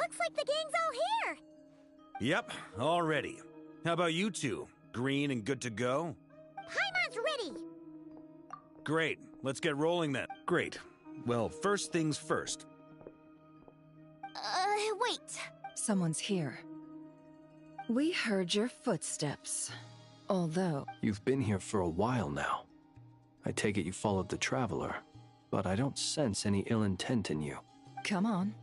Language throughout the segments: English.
Looks like the gang's all here. Yep, all ready. How about you two? Green and good to go? Paimon's ready. Great, let's get rolling then. Great. Well, first things first. Wait. Someone's here. We heard your footsteps. Although... You've been here for a while now. I take it you followed the Traveler, but I don't sense any ill intent in you. Come on.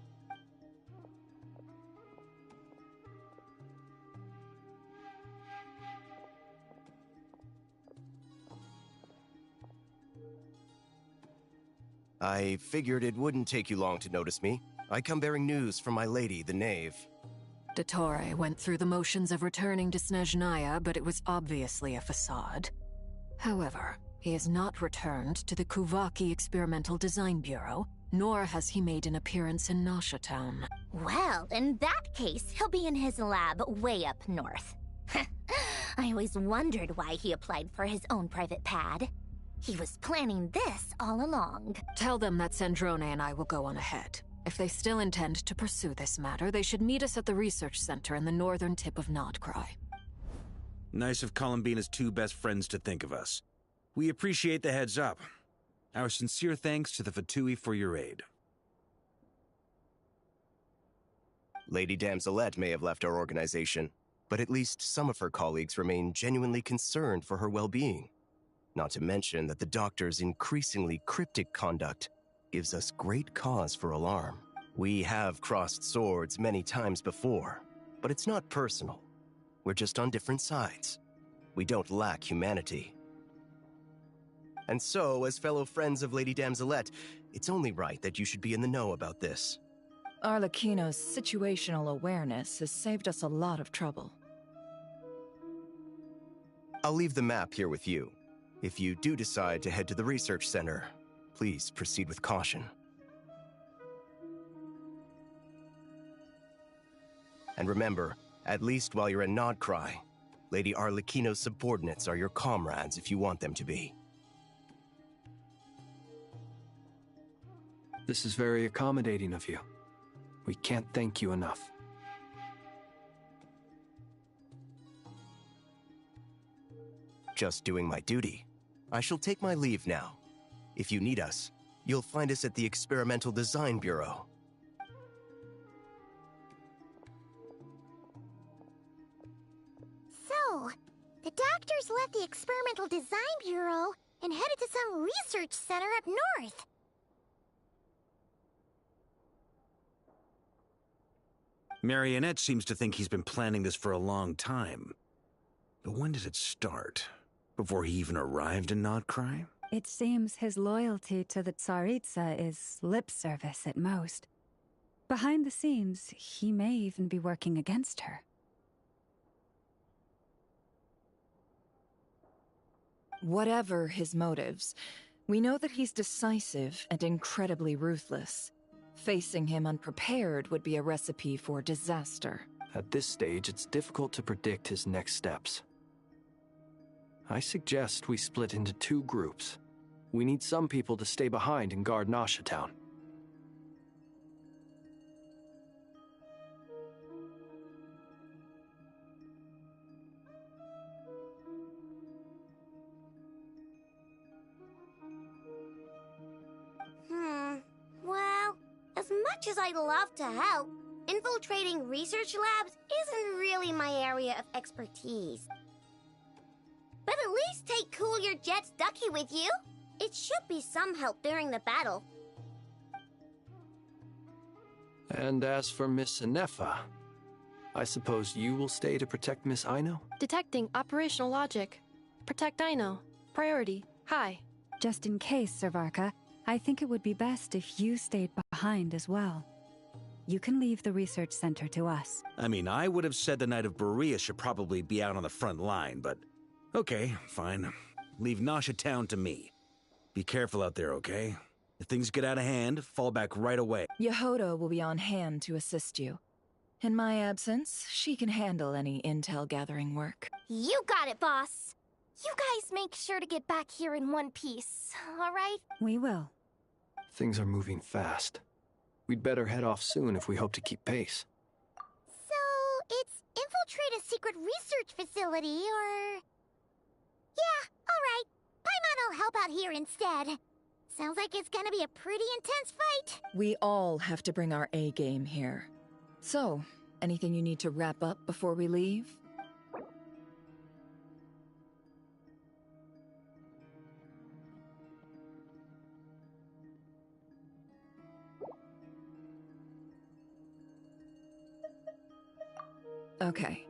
I figured it wouldn't take you long to notice me. I come bearing news from my lady, the Knave. Dottore went through the motions of returning to Snezhnaya, but it was obviously a facade. However, he has not returned to the Kuvaki Experimental Design Bureau, nor has he made an appearance in Nasha Town. Well, in that case, he'll be in his lab way up north. I always wondered why he applied for his own private pad. He was planning this all along. Tell them that Sandrone and I will go on ahead. If they still intend to pursue this matter, they should meet us at the research center in the northern tip of Krai. Nice of Columbina's two best friends to think of us. We appreciate the heads up. Our sincere thanks to the Fatui for your aid. Lady Damselette may have left our organization, but at least some of her colleagues remain genuinely concerned for her well-being. Not to mention that the Doctor's increasingly cryptic conduct gives us great cause for alarm. We have crossed swords many times before, but it's not personal. We're just on different sides. We don't lack humanity. And so, as fellow friends of Lady Damselette, it's only right that you should be in the know about this. Arlecchino's situational awareness has saved us a lot of trouble. I'll leave the map here with you. If you do decide to head to the research center, please proceed with caution. And remember, at least while you're in Krai, Lady Arlecchino's subordinates are your comrades if you want them to be. This is very accommodating of you. We can't thank you enough. Just doing my duty. I shall take my leave now. If you need us, you'll find us at the Experimental Design Bureau. So, the Doctors left the Experimental Design Bureau and headed to some research center up north. Marionette seems to think he's been planning this for a long time. But when did it start? Before he even arrived in Krai? It seems his loyalty to the Tsaritsa is lip service at most. Behind the scenes, he may even be working against her. Whatever his motives, we know that he's decisive and incredibly ruthless. Facing him unprepared would be a recipe for disaster. At this stage, it's difficult to predict his next steps. I suggest we split into two groups. We need some people to stay behind and guard Nasha Town. Well, as much as I'd love to help, infiltrating research labs isn't really my area of expertise. But at least take Cool Your Jet's Ducky with you. It should be some help during the battle. And as for Miss Inefa, I suppose you will stay to protect Miss Aino? Detecting operational logic. Protect Aino. Priority. High. Just in case, Servarka, I think it would be best if you stayed behind as well. You can leave the research center to us. I mean, I would have said the Knight of Berea should probably be out on the front line, but... Okay, fine. Leave Nasha Town to me. Be careful out there, okay? If things get out of hand, fall back right away. Yehoda will be on hand to assist you. In my absence, she can handle any intel gathering work. You got it, boss. You guys make sure to get back here in one piece, all right? We will. Things are moving fast. We'd better head off soon if we hope to keep pace. It's infiltrate a secret research facility, or... Yeah, alright. Paimon will help out here instead. Sounds like it's gonna be a pretty intense fight. We all have to bring our A game here. So, anything you need to wrap up before we leave? Okay.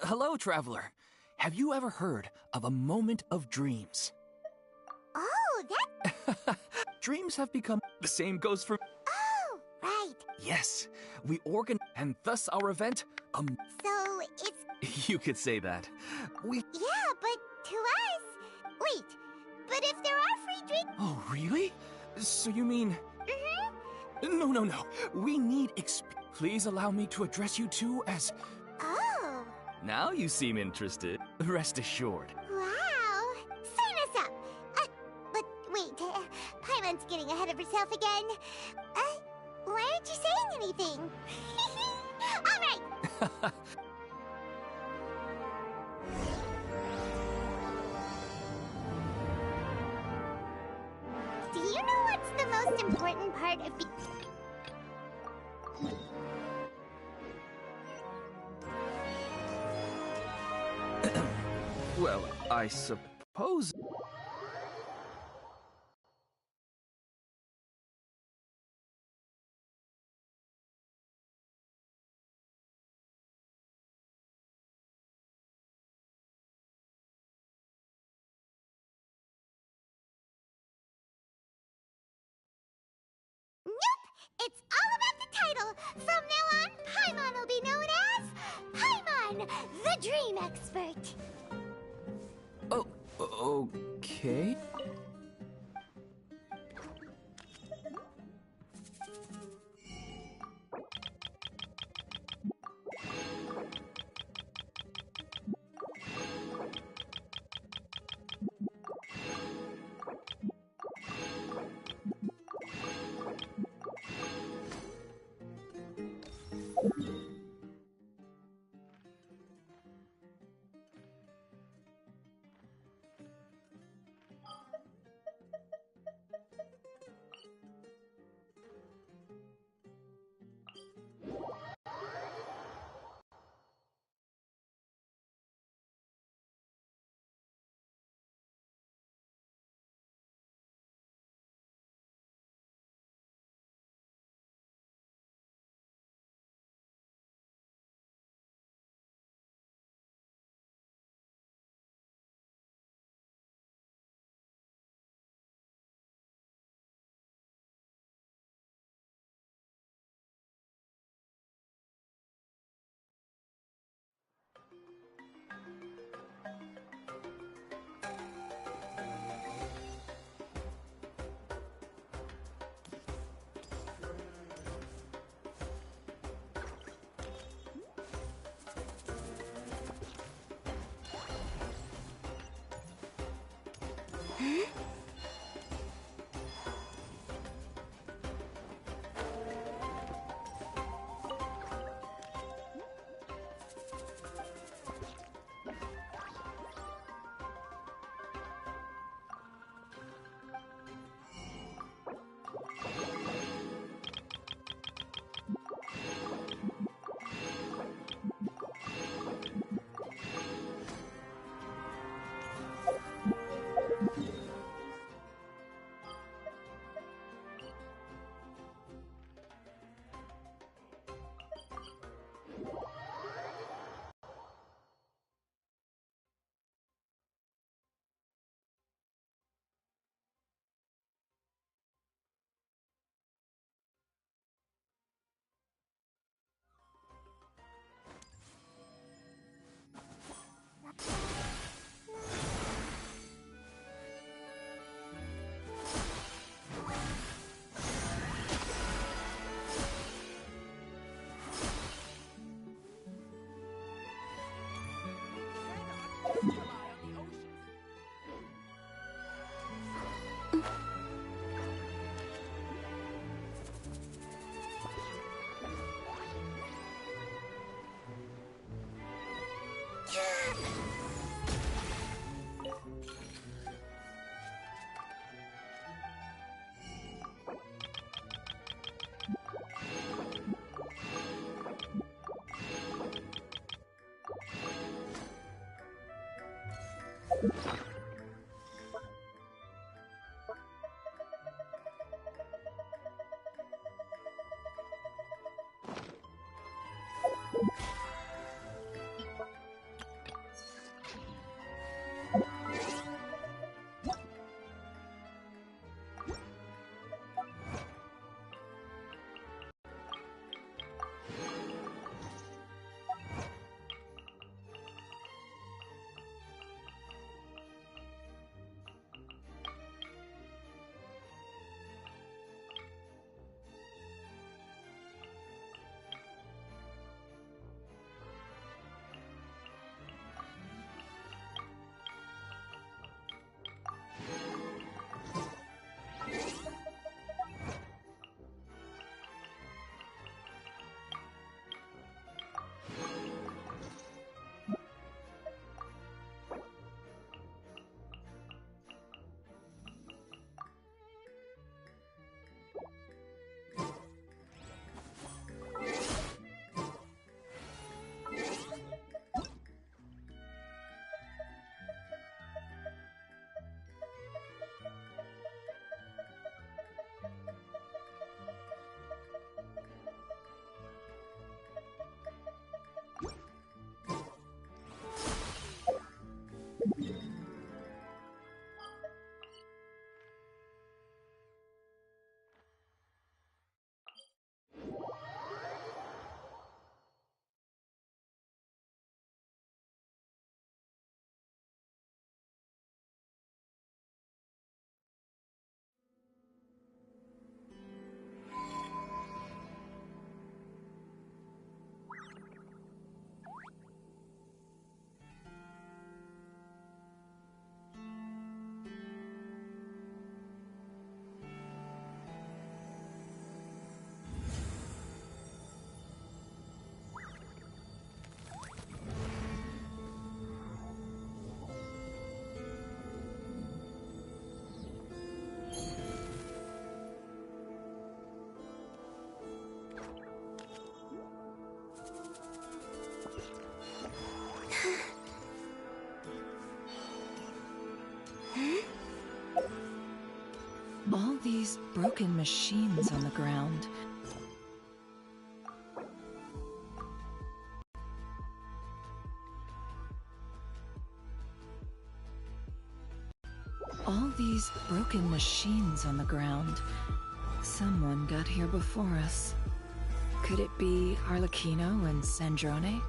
Hello, traveler. Have you ever heard of a moment of dreams? Oh, that... Dreams have become... The same goes for... Oh, right. Yes, we and thus our event, So, it's... You could say that. We... Yeah, but to us... Wait, but if there are free drinks... Oh, really? So you mean... Mm-hmm. No. We need Please allow me to address you two as... Oh. Now you seem interested. Rest assured. Wow. Sign us up. But wait, Paimon's getting ahead of herself again. Why aren't you saying anything? All right. Do you know what's the most important part of Well, I suppose... Nope! It's all about the title. From now on, Paimon will be known as Paimon, the Dream Expert. Oh, okay. All these broken machines on the ground. All these broken machines on the ground. Someone got here before us. Could it be Arlecchino and Sandrone?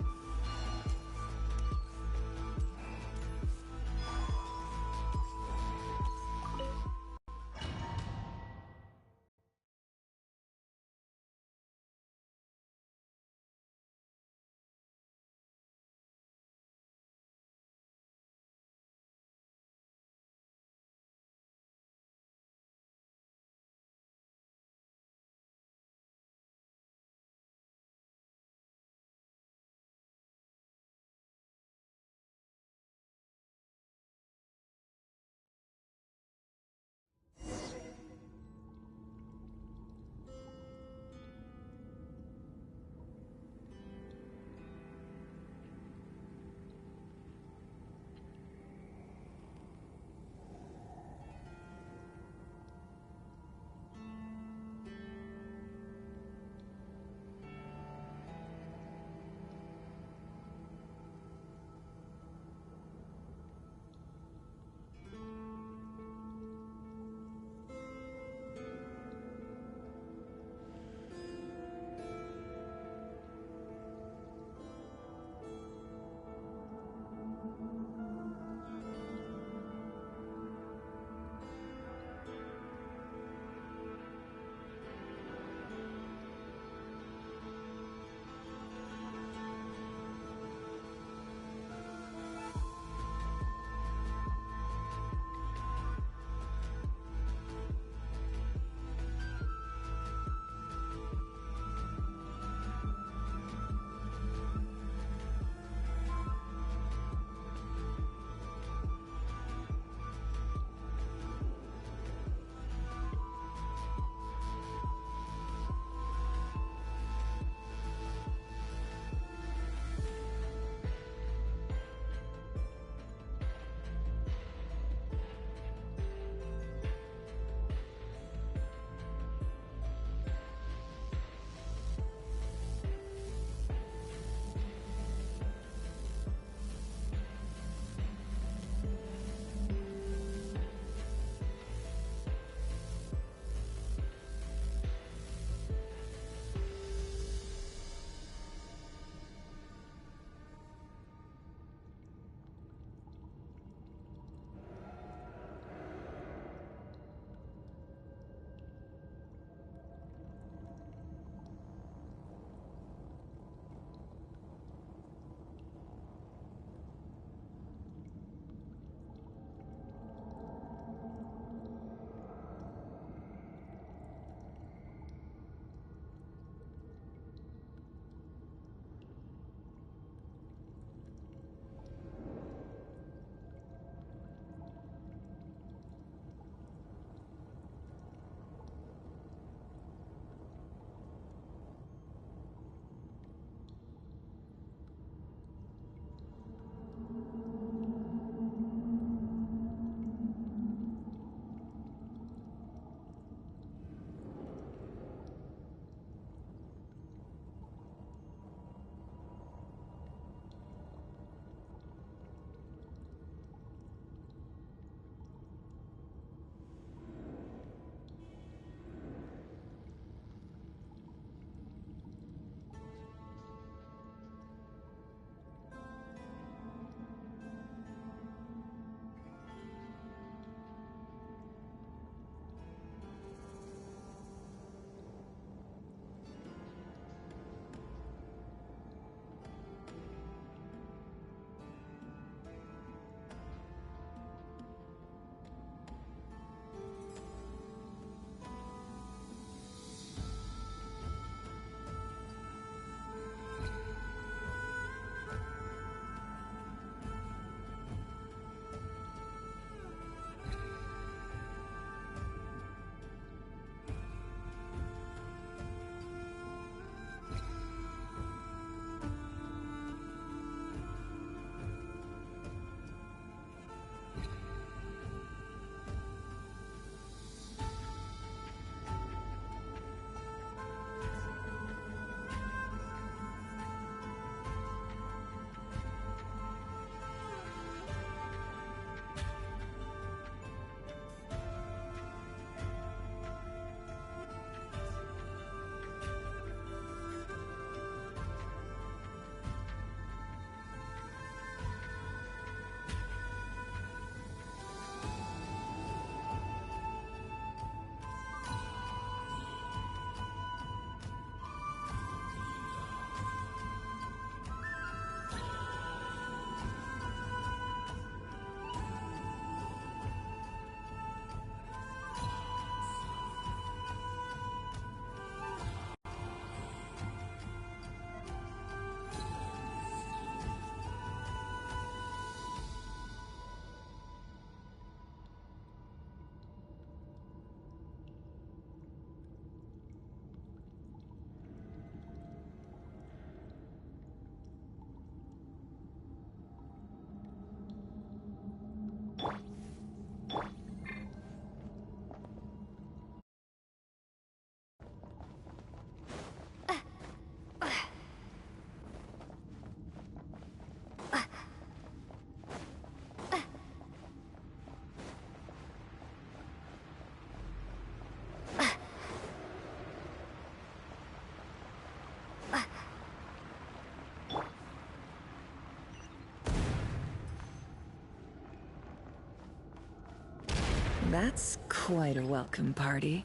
That's quite a welcome party.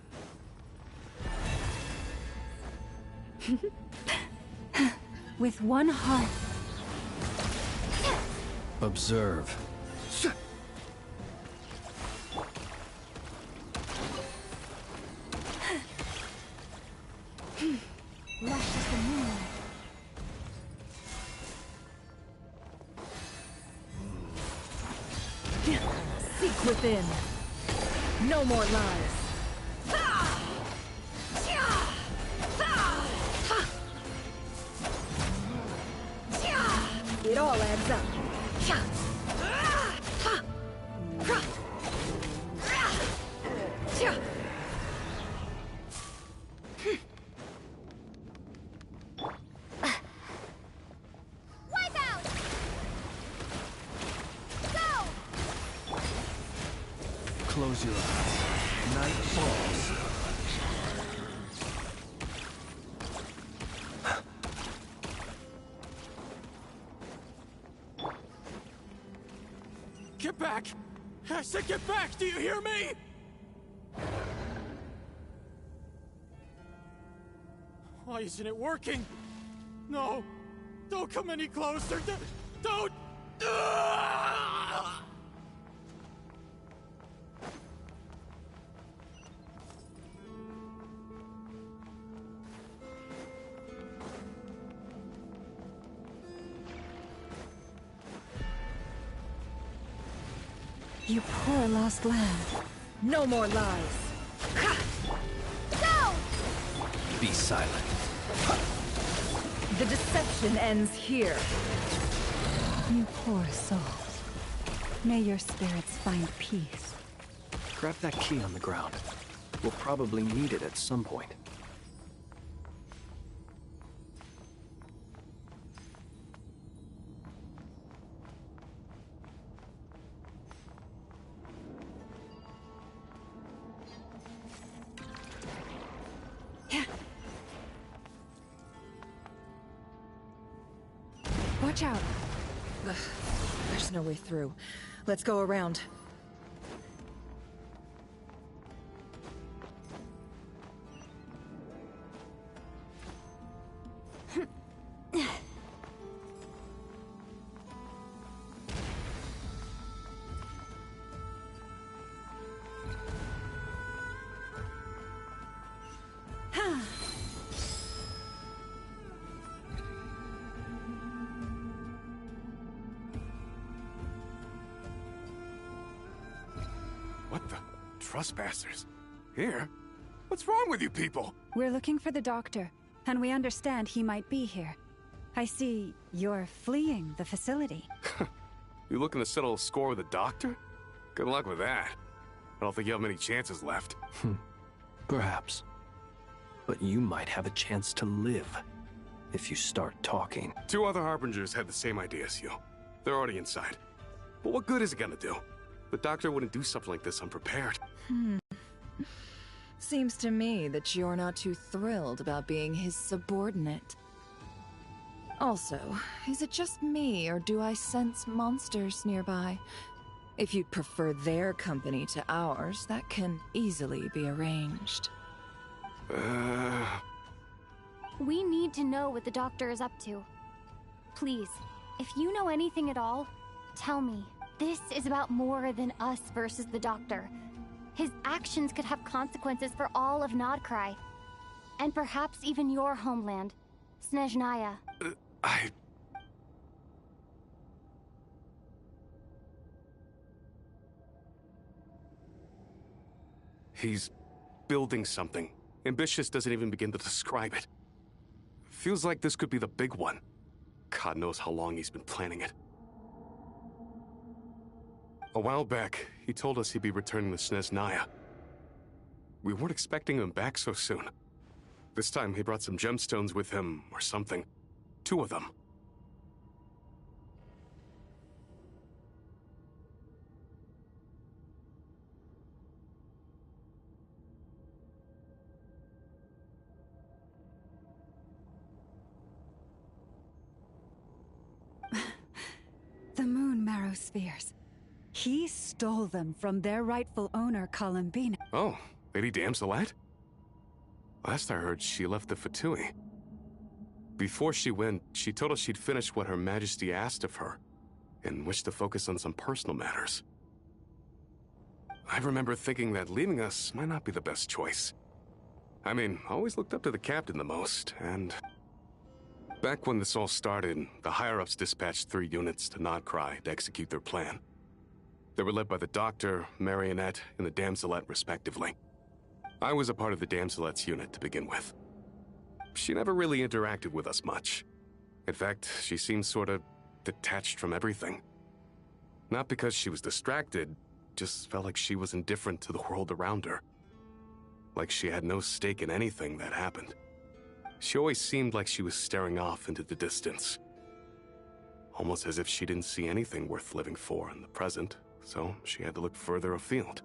With one heart. Observe. Lush as the moonlight. Seek within. No more lies. It all adds up. Wipe out! Go! Close your eyes. Night falls. Get back! I said get back! Do you hear me? Why isn't it working? No! Don't come any closer! Don't! Ah! You poor lost lamb. No more lies. Go! Be silent. The deception ends here. You poor souls. May your spirits find peace. Grab that key on the ground. We'll probably need it at some point. Watch out. Ugh, there's no way through. Let's go around. What the? Trespassers? Here? What's wrong with you people? We're looking for the doctor, and we understand he might be here. I see you're fleeing the facility. You looking to settle a score with a doctor? Good luck with that. I don't think you have many chances left. Perhaps. But you might have a chance to live if you start talking. 2 other Harbingers had the same idea as you. They're already inside. But what good is it gonna do? The doctor wouldn't do something like this unprepared. Seems to me that you're not too thrilled about being his subordinate. Also, is it just me, or do I sense monsters nearby? If you'd prefer their company to ours, that can easily be arranged. We need to know what the doctor is up to. Please, if you know anything at all, tell me. This is about more than us versus the doctor. His actions could have consequences for all of Krai. And perhaps even your homeland, Snezhnaya. He's building something. Ambitious doesn't even begin to describe it. Feels like this could be the big one. God knows how long he's been planning it. A while back, he told us he'd be returning to Snezhnaya. We weren't expecting him back so soon. This time he brought some gemstones with him, or something. 2 of them. The moon marrow spheres. He stole them from their rightful owner, Columbina. Oh, Lady Damselette? Last I heard, she left the Fatui. Before she went, she told us she'd finished what Her Majesty asked of her, and wished to focus on some personal matters. I remember thinking that leaving us might not be the best choice. I mean, I always looked up to the captain the most, and... Back when this all started, the higher-ups dispatched 3 units to Krai to execute their plan. They were led by the Doctor, Marionette, and the Damselette, respectively. I was a part of the Damselette's unit to begin with. She never really interacted with us much. In fact, she seemed sort of detached from everything. Not because she was distracted, just felt like she was indifferent to the world around her. Like she had no stake in anything that happened. She always seemed like she was staring off into the distance. Almost as if she didn't see anything worth living for in the present, so she had to look further afield.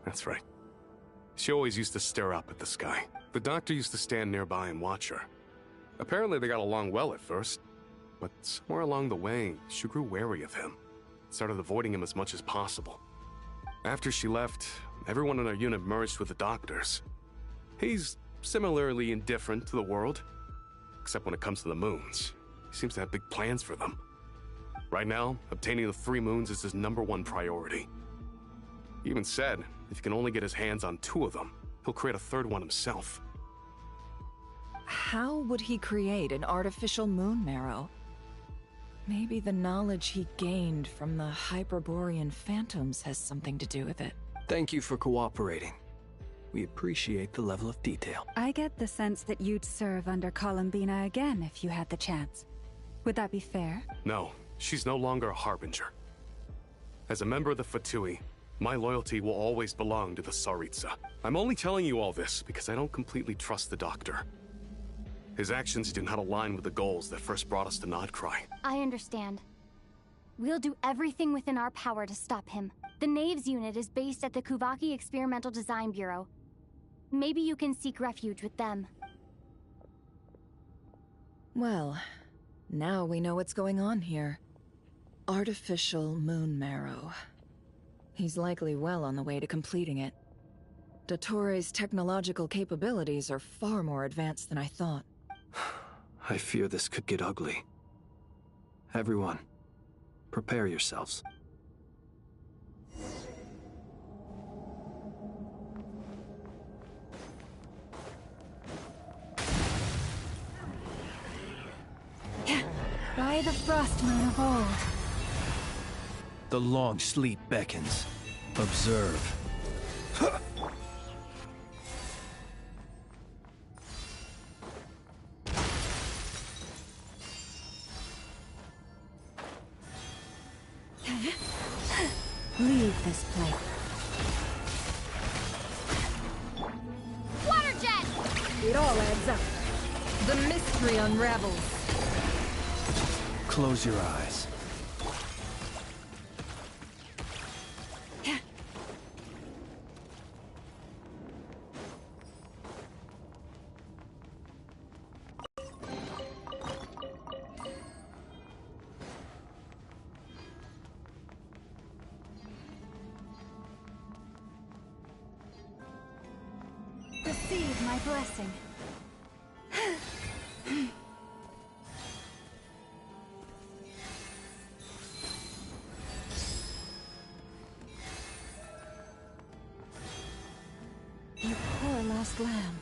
That's right. She always used to stare up at the sky. The Doctor used to stand nearby and watch her. Apparently they got along well at first, but somewhere along the way, she grew wary of him. Started avoiding him as much as possible. After she left, everyone in our unit merged with the Doctor's. He's similarly indifferent to the world, except when it comes to the moons. He seems to have big plans for them. Right now, obtaining the 3 moons is his #1 priority. He even said, if he can only get his hands on 2 of them, he'll create a 3rd one himself. How would he create an artificial moon marrow? Maybe the knowledge he gained from the Hyperborean phantoms has something to do with it. Thank you for cooperating. We appreciate the level of detail. I get the sense that you'd serve under Columbina again if you had the chance. Would that be fair? No, she's no longer a Harbinger. As a member of the Fatui, my loyalty will always belong to the Tsaritsa. I'm only telling you all this because I don't completely trust the Doctor. His actions do not align with the goals that first brought us to Krai. I understand. We'll do everything within our power to stop him. The Knaves unit is based at the Kuvaki Experimental Design Bureau. Maybe you can seek refuge with them. Well, now we know what's going on here. Artificial moon marrow. He's likely well on the way to completing it. Dottore's technological capabilities are far more advanced than I thought. I fear this could get ugly. Everyone, prepare yourselves. By the frost moon of old. The long sleep beckons. Observe. Leave this place. Water jet! It all adds up. The mystery unravels. Close your eyes. Receive my blessing. You poor lost lamb.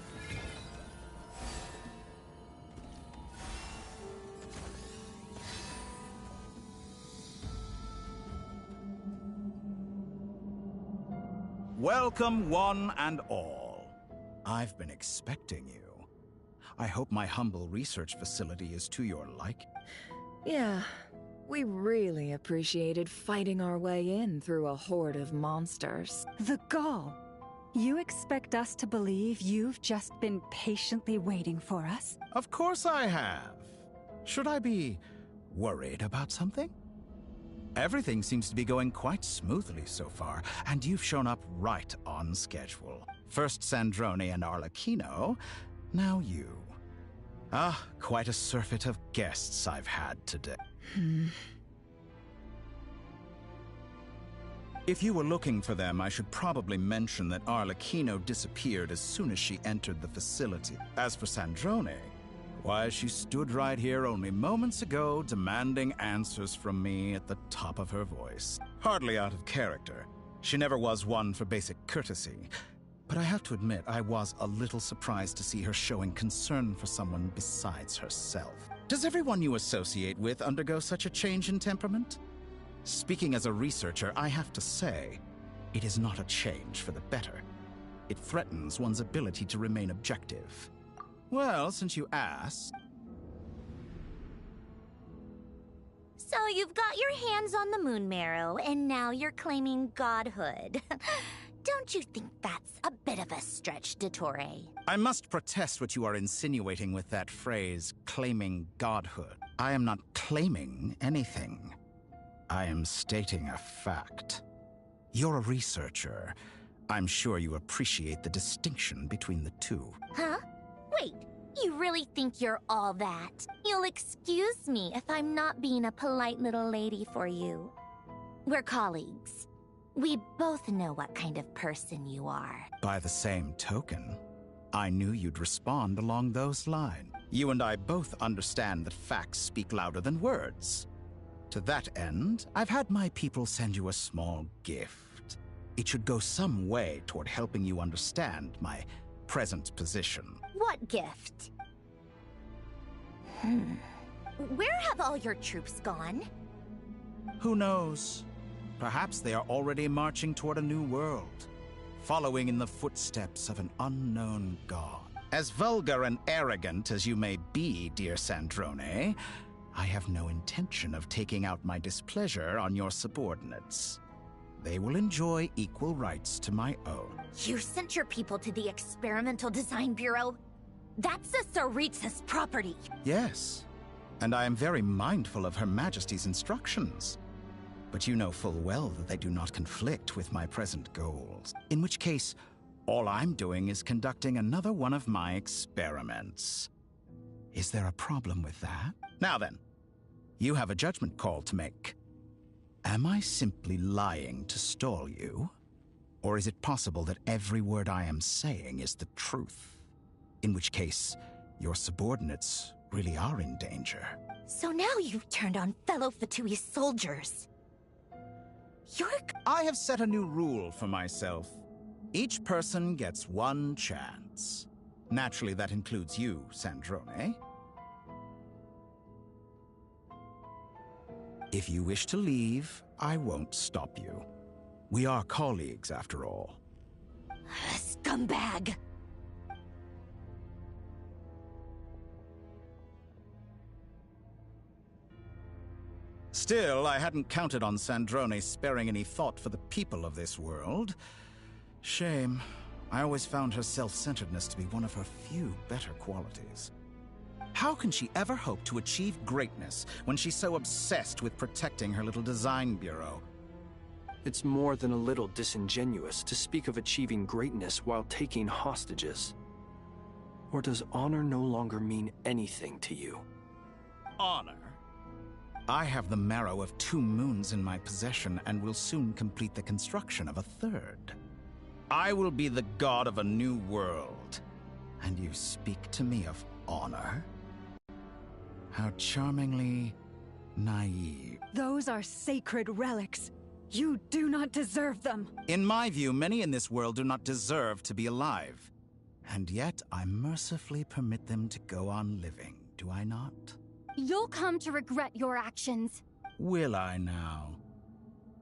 Welcome, one and all. I've been expecting you. I hope my humble research facility is to your liking. Yeah, we really appreciated fighting our way in through a horde of monsters. The gall. You expect us to believe you've just been patiently waiting for us? Of course I have. Should I be worried about something? Everything seems to be going quite smoothly so far, and you've shown up right on schedule. First Sandrone and Arlecchino, now you. Ah, quite a surfeit of guests I've had today. If you were looking for them, I should probably mention that Arlecchino disappeared as soon as she entered the facility. As for Sandrone, why, she stood right here only moments ago demanding answers from me at the top of her voice. Hardly out of character. She never was one for basic courtesy. But I have to admit, I was a little surprised to see her showing concern for someone besides herself. Does everyone you associate with undergo such a change in temperament? Speaking as a researcher, I have to say, it is not a change for the better. It threatens one's ability to remain objective. Well, since you asked... So you've got your hands on the moon marrow, and now you're claiming godhood. Don't you think that's a bit of a stretch, Dottore? I must protest what you are insinuating with that phrase, claiming godhood. I am not claiming anything. I am stating a fact. You're a researcher. I'm sure you appreciate the distinction between the two. Huh? Wait, you really think you're all that? You'll excuse me if I'm not being a polite little lady for you. We're colleagues. We both know what kind of person you are. By the same token, I knew you'd respond along those lines. You and I both understand that facts speak louder than words. To that end, I've had my people send you a small gift. It should go some way toward helping you understand my present position. What gift? Where have all your troops gone? Who knows? Perhaps they are already marching toward a new world, following in the footsteps of an unknown god. As vulgar and arrogant as you may be, dear Sandrone, I have no intention of taking out my displeasure on your subordinates. They will enjoy equal rights to my own. You sent your people to the Experimental Design Bureau? That's the Tsaritsa's property. Yes, and I am very mindful of Her Majesty's instructions. But you know full well that they do not conflict with my present goals. In which case, all I'm doing is conducting another one of my experiments. Is there a problem with that? Now then, you have a judgment call to make. Am I simply lying to stall you? Or is it possible that every word I am saying is the truth? In which case, your subordinates really are in danger. So now you've turned on fellow Fatui soldiers. I have set a new rule for myself. Each person gets one chance. Naturally, that includes you, Sandrone. If you wish to leave, I won't stop you. We are colleagues, after all. Scumbag! Still, I hadn't counted on Sandrone sparing any thought for the people of this world. Shame. I always found her self-centeredness to be one of her few better qualities. How can she ever hope to achieve greatness when she's so obsessed with protecting her little design bureau? It's more than a little disingenuous to speak of achieving greatness while taking hostages. Or does honor no longer mean anything to you? Honor? I have the marrow of 2 moons in my possession and will soon complete the construction of a 3rd. I will be the god of a new world. And you speak to me of honor? How charmingly naive. Those are sacred relics. You do not deserve them. In my view, many in this world do not deserve to be alive. And yet, I mercifully permit them to go on living, do I not? You'll come to regret your actions. Will I now?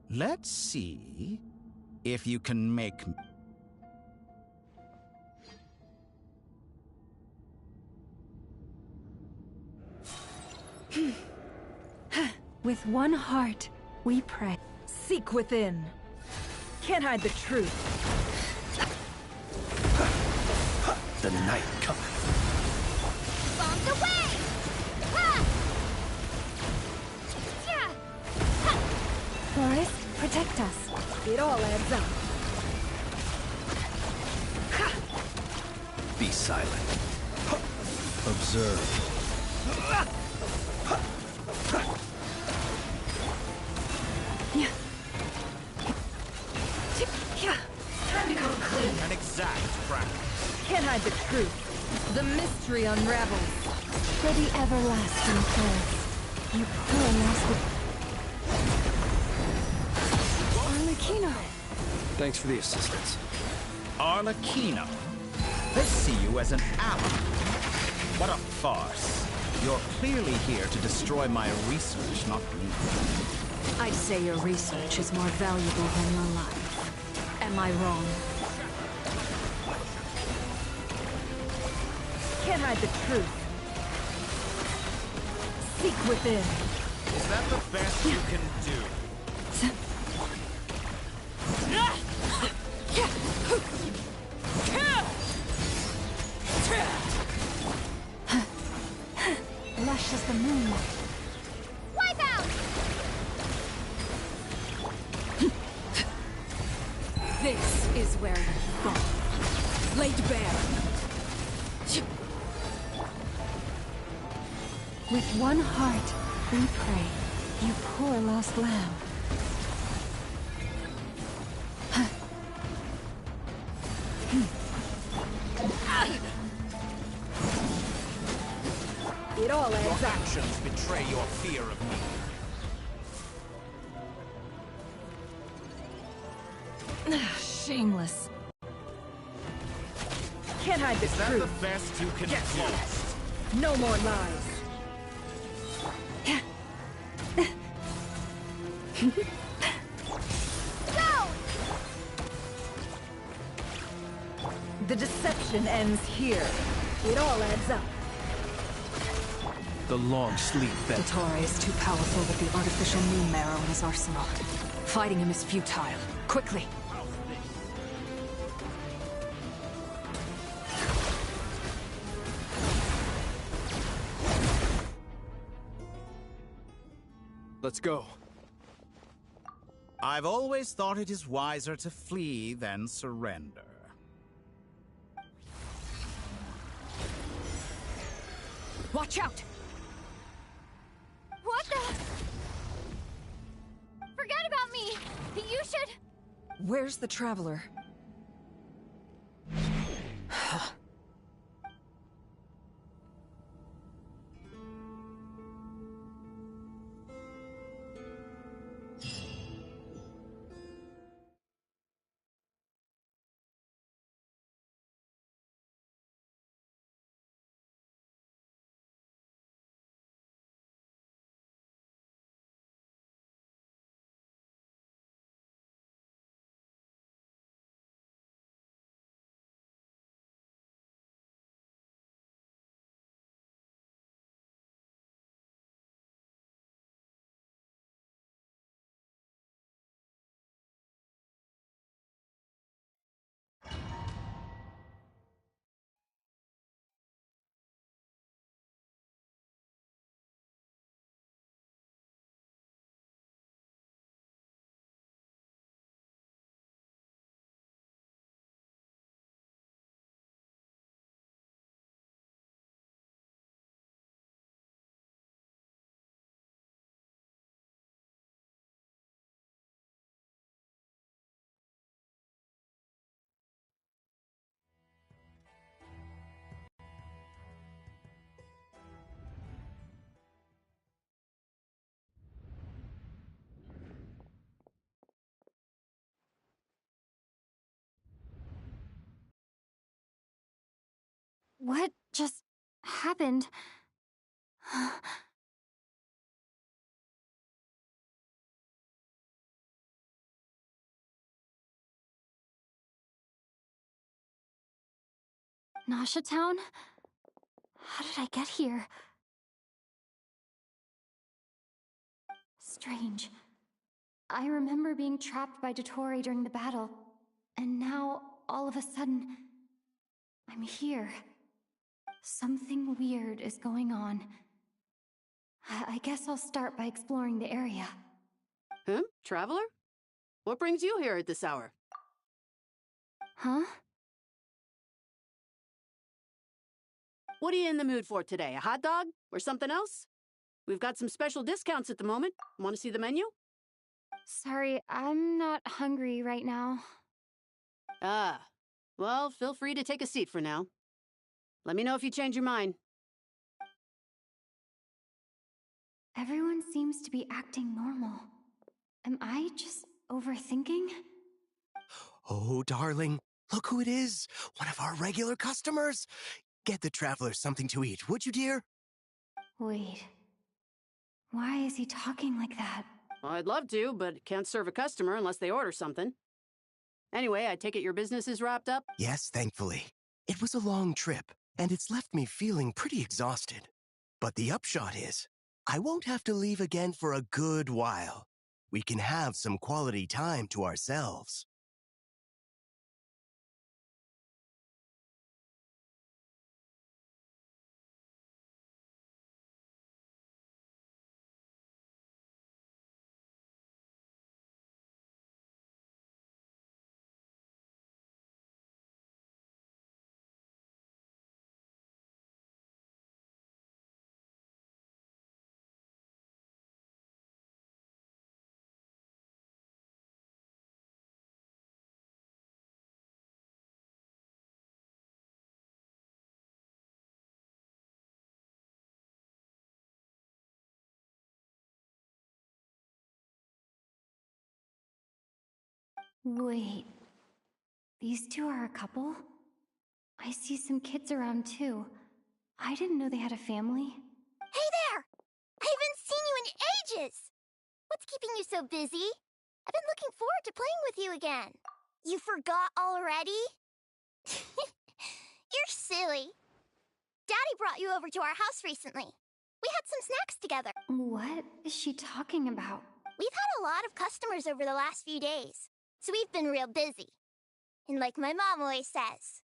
Let's see if you can make me... With one heart, we pray. Seek within. Can't hide the truth. The night cometh. Bombs away! Ha! Yeah! Ha! Forest, protect us. It all adds up. Ha! Be silent. Observe. Time to come clean. An exact practice. Can't hide the truth. The mystery unravels. For the everlasting curse, you poor master. Arlecchino. Thanks for the assistance. Arlecchino. They see you as an ally. What a farce. You're clearly here to destroy my research, not me. I'd say your research is more valuable than your life. Am I wrong? Can't hide the truth. Seek within. Is that the best you can do? Lush as the moon. Wipe out! This is where you fall. Laid bare. With one heart, we pray, you poor lost lamb. It all adds Your up. actions betray your fear of me. Shameless. Can't hide the Is that truth. the best you can Get do? lost. No more lies. Go! The deception ends here. It all adds up. The long sleep that... Dottore is too powerful with the artificial moon marrow in his arsenal. Fighting him is futile. Quickly! Let's go. I've always thought it is wiser to flee than surrender. Watch out! What the? Forget about me! You should... Where's the Traveler? What just happened? Nasha Town? How did I get here? Strange. I remember being trapped by Dottore during the battle, and now, all of a sudden, I'm here. Something weird is going on. I guess I'll start by exploring the area. Huh? Traveler? What brings you here at this hour? Huh? What are you in the mood for today? A hot dog? Or something else? We've got some special discounts at the moment. Want to see the menu? Sorry, I'm not hungry right now. Ah, well, feel free to take a seat for now. Let me know if you change your mind. Everyone seems to be acting normal. Am I just overthinking? Oh, darling, look who it is. One of our regular customers. Get the travelers something to eat, would you, dear? Wait. Why is he talking like that? Well, I'd love to, but can't serve a customer unless they order something. Anyway, I take it your business is wrapped up? Yes, thankfully. It was a long trip, and it's left me feeling pretty exhausted. But the upshot is, I won't have to leave again for a good while. We can have some quality time to ourselves. Wait. These two are a couple? I see some kids around too. I didn't know they had a family. Hey there! I haven't seen you in ages! What's keeping you so busy? I've been looking forward to playing with you again. You forgot already? You're silly. Daddy brought you over to our house recently. We had some snacks together. What is she talking about? We've had a lot of customers over the last few days, so we've been real busy. And like my mom always says,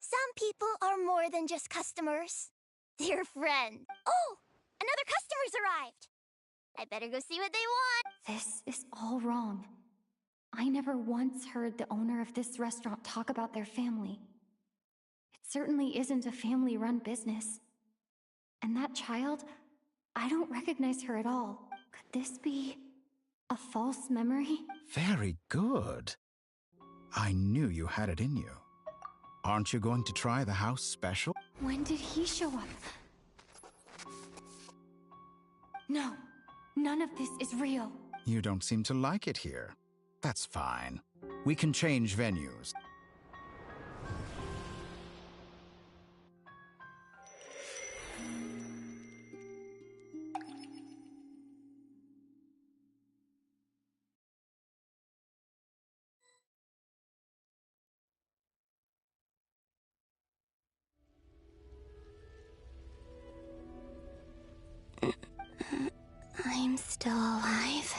some people are more than just customers. They're friends. Oh, another customer's arrived. I better go see what they want. This is all wrong. I never once heard the owner of this restaurant talk about their family. It certainly isn't a family-run business. And that child, I don't recognize her at all. Could this be a false memory? Very good. I knew you had it in you. Aren't you going to try the house special? When did he show up? No, none of this is real. You don't seem to like it here. That's fine. We can change venues. I'm still alive.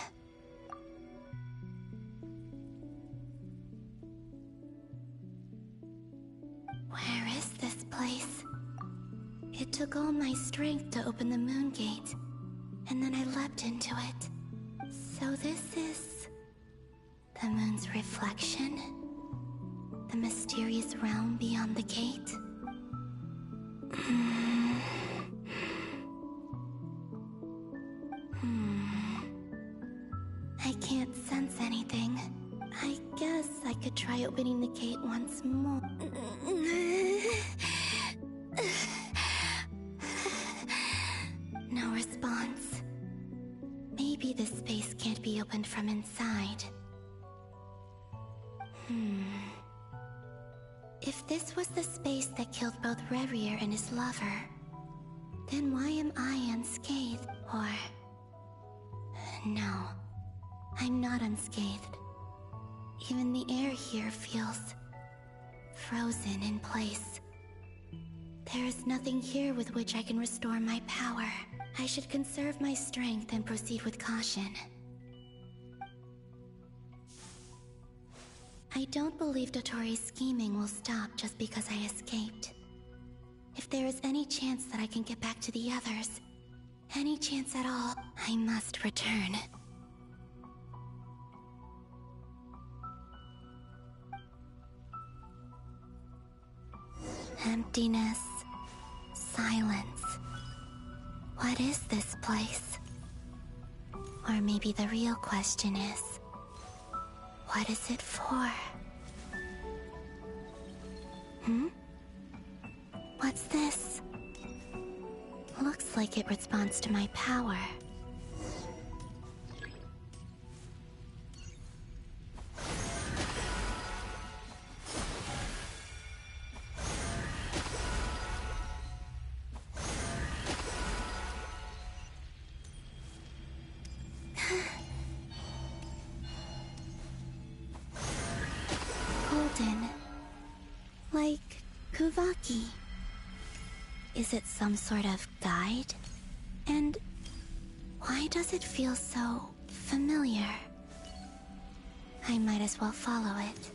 Where is this place? It took all my strength to open the moon gate, and then I leapt into it. So this is the moon's reflection? The mysterious realm beyond the gate? I can't sense anything. I guess I could try opening the gate once more. No response. Maybe this space can't be opened from inside. If this was the space that killed both Revier and his lover, then why am I unscathed? Or... no, I'm not unscathed. Even the air here feels frozen in place. There is nothing here with which I can restore my power. I should conserve my strength and proceed with caution. I don't believe Dotori's scheming will stop just because I escaped. If there is any chance that I can get back to the others, any chance at all, I must return. Emptiness. Silence. What is this place? Or maybe the real question is, what is it for? Hmm? What's this? Looks like it responds to my power. Golden. Like Kuvaki. Is it some sort of guide? And why does it feel so familiar? I might as well follow it.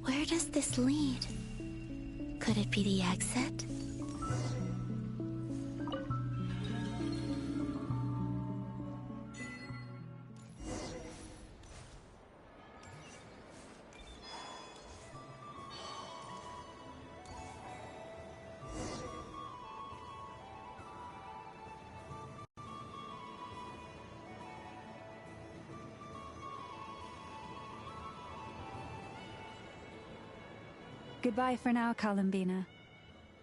Where does this lead? Could it be the exit? Goodbye for now, Columbina.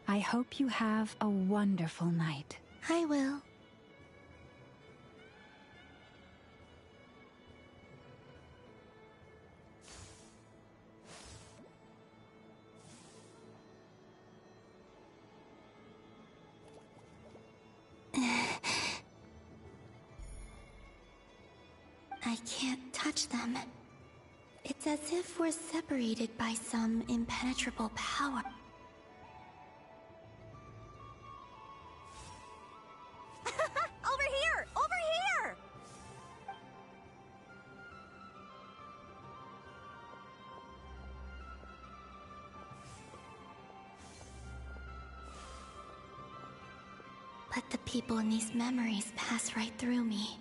I hope you have a wonderful night. I will. I can't touch them. It's as if we're separated by some impenetrable power. Over here! Over here! But the people in these memories pass right through me.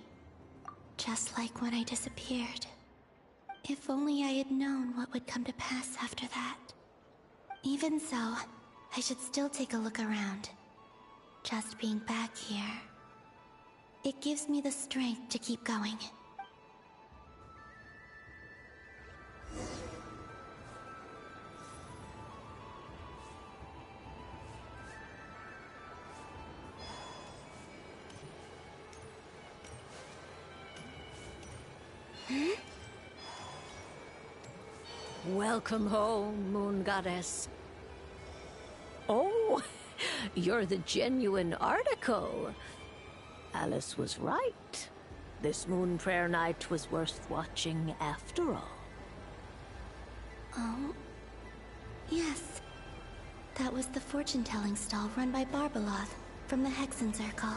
Just like when I disappeared. If only I had known what would come to pass after that. Even so, I should still take a look around. Just being back here, it gives me the strength to keep going. Welcome home, Moon Goddess. Oh, you're the genuine article. Alice was right. This Moon Prayer Night was worth watching after all. Oh? Yes. That was the fortune-telling stall run by Barbeloth from the Hexen Circle.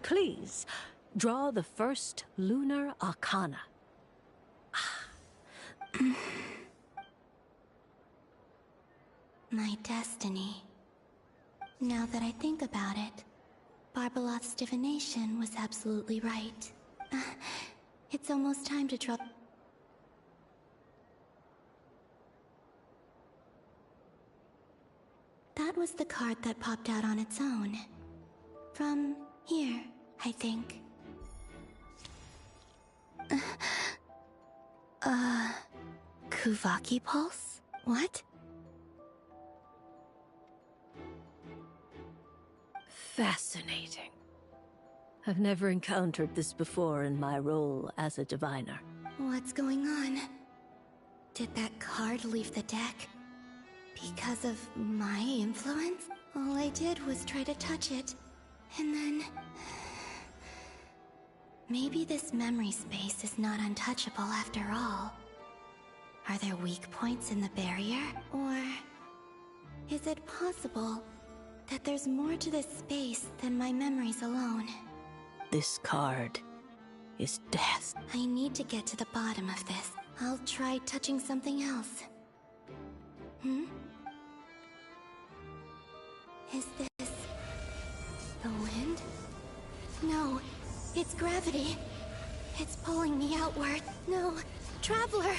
Please, draw the first lunar arcana. My destiny. Now that I think about it, Barbeloth's divination was absolutely right. It's almost time to draw... That was the card that popped out on its own. From here, I think. Kuvaki Pulse? What? Fascinating. I've never encountered this before in my role as a diviner. What's going on? Did that card leave the deck? Because of my influence? All I did was try to touch it. And then... Maybe this memory space is not untouchable after all. Are there weak points in the barrier? Or... is it possible that there's more to this space than my memories alone? This card is death. I need to get to the bottom of this. I'll try touching something else. Is this... the wind? No, it's gravity. It's pulling me outward. No, Traveler!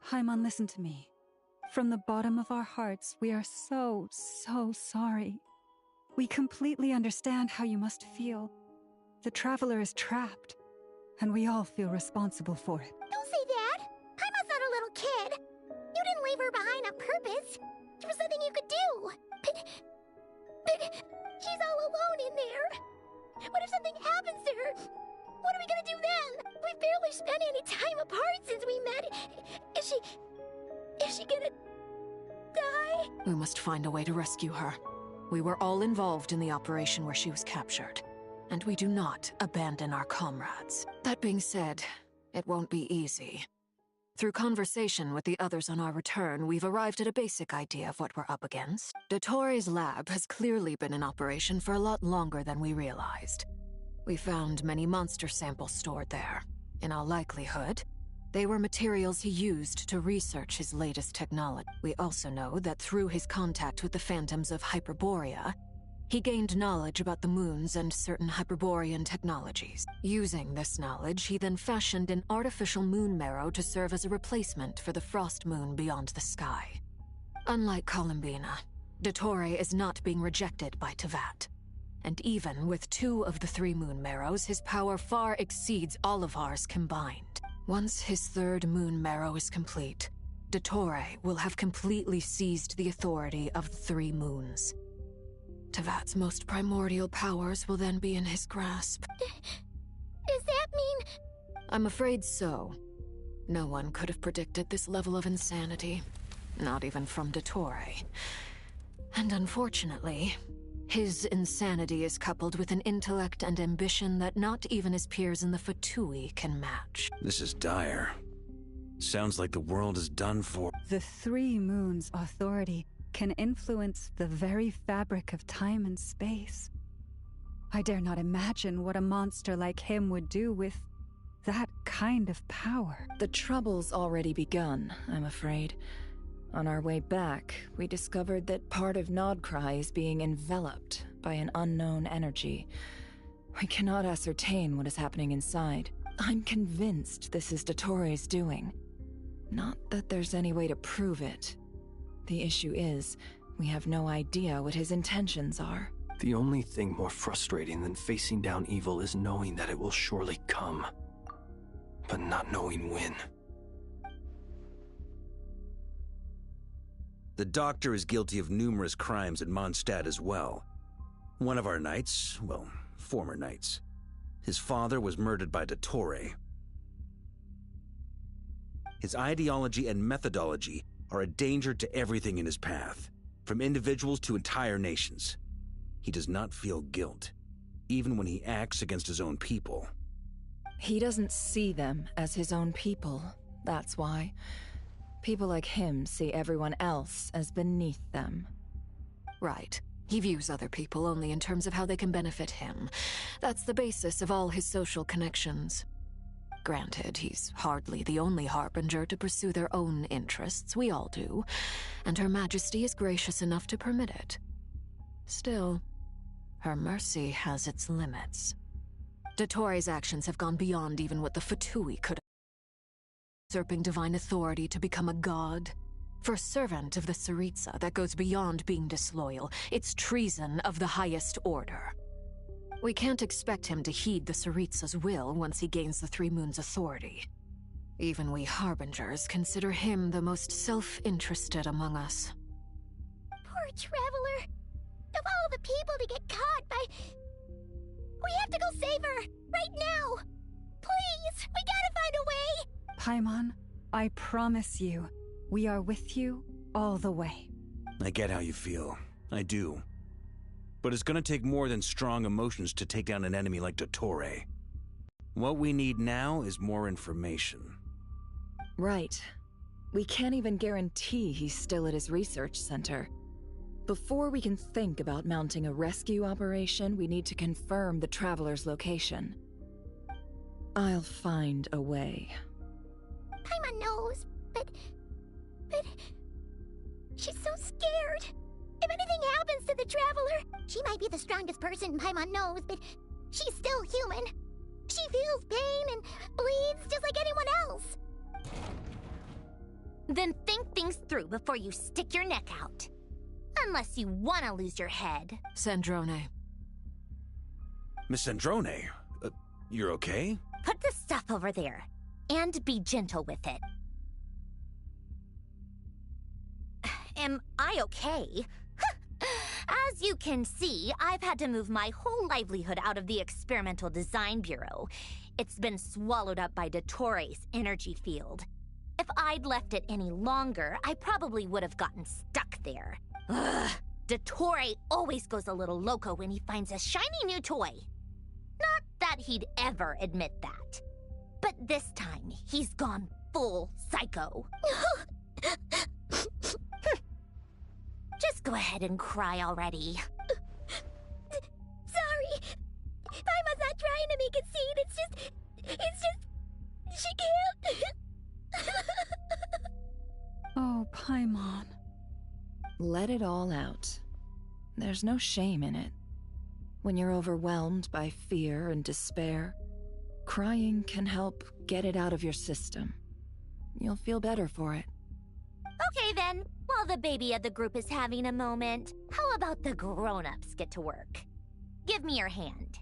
Paimon, listen to me. From the bottom of our hearts, we are so sorry. We completely understand how you must feel. The Traveler is trapped, and we all feel responsible for it. Don't say that! Paimon's not a little kid! You didn't leave her behind on purpose! There was nothing you could do! But she's all alone in there! What if something happens to her? What are we gonna do then? We've barely spent any time apart since we met. Is she gonna die? We must find a way to rescue her. We were all involved in the operation where she was captured, and we do not abandon our comrades. That being said, it won't be easy. Through conversation with the others on our return, we've arrived at a basic idea of what we're up against. Dottore's lab has clearly been in operation for a lot longer than we realized. We found many monster samples stored there. In all likelihood, they were materials he used to research his latest technology. We also know that through his contact with the phantoms of Hyperborea, he gained knowledge about the moons and certain Hyperborean technologies. Using this knowledge, he then fashioned an artificial moon marrow to serve as a replacement for the frost moon beyond the sky. Unlike Columbina, Dottore is not being rejected by Teyvat. And even with 2 of the 3 moon marrows, his power far exceeds all of ours combined. Once his 3rd moon marrow is complete, Dottore will have completely seized the authority of the 3 moons. Teyvat's most primordial powers will then be in his grasp. Does that mean... I'm afraid so. No one could have predicted this level of insanity. Not even from Dottore. And unfortunately, his insanity is coupled with an intellect and ambition that not even his peers in the Fatui can match. This is dire. Sounds like the world is done for. The 3 moons' authority can influence the very fabric of time and space. I dare not imagine what a monster like him would do with that kind of power. The trouble's already begun, I'm afraid. On our way back, we discovered that part of Krai is being enveloped by an unknown energy. We cannot ascertain what is happening inside. I'm convinced this is Dottore's doing. Not that there's any way to prove it. The issue is, we have no idea what his intentions are. The only thing more frustrating than facing down evil is knowing that it will surely come, but not knowing when. The Doctor is guilty of numerous crimes at Mondstadt as well. One of our knights, well, former knights, his father was murdered by Dottore. His ideology and methodology are a danger to everything in his path, from individuals to entire nations. He does not feel guilt, even when he acts against his own people. He doesn't see them as his own people, that's why. People like him see everyone else as beneath them. Right. He views other people only in terms of how they can benefit him. That's the basis of all his social connections. Granted, he's hardly the only harbinger to pursue their own interests. We all do. And Her Majesty is gracious enough to permit it. Still, her mercy has its limits. Dottore's actions have gone beyond even what the Fatui could have. Usurping divine authority to become a god. For a servant of the Tsaritsa, that goes beyond being disloyal. It's treason of the highest order. We can't expect him to heed the Tsaritsa's will once he gains the 3 Moons' authority. Even we Harbingers consider him the most self-interested among us. Poor Traveler. Of all the people to get caught by... We have to go save her! Right now! Please! We gotta find a way! Paimon, I promise you, we are with you all the way. I get how you feel. I do. But it's gonna take more than strong emotions to take down an enemy like Dottore. What we need now is more information. Right. We can't even guarantee he's still at his research center. Before we can think about mounting a rescue operation, we need to confirm the Traveler's location. I'll find a way. Paimon knows, but... She's so scared. If anything happens to the Traveler, she might be the strongest person Paimon knows, but she's still human. She feels pain and bleeds just like anyone else. Then think things through before you stick your neck out. Unless you want to lose your head. Sandrone. Miss Sandrone, you're okay? Put the stuff over there, and be gentle with it. Am I okay? As you can see, I've had to move my whole livelihood out of the Experimental Design Bureau. It's been swallowed up by Dottores' energy field. If I'd left it any longer, I probably would have gotten stuck there. Ugh. Dottore always goes a little loco when he finds a shiny new toy. Not that he'd ever admit that. But this time, he's gone full psycho. Just go ahead and cry already. Sorry. Paimon's not trying to make it seem. It's just... She can't. Oh, Paimon. Let it all out. There's no shame in it. When you're overwhelmed by fear and despair, crying can help get it out of your system. You'll feel better for it. Okay then, while the baby of the group is having a moment, how about the grown-ups get to work? Give me your hand.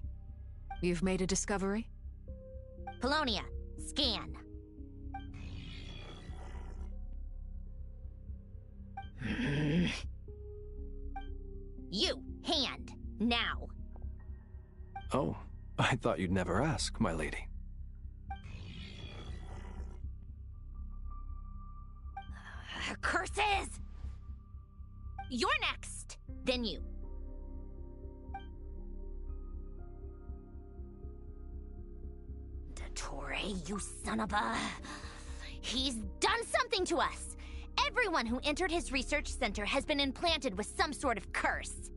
You've made a discovery? Polonia, scan. You, hand, now. Oh, I thought you'd never ask, my lady. Curses! You're next, then you. Dottore, you son of a... He's done something to us! Everyone who entered his research center has been implanted with some sort of curse.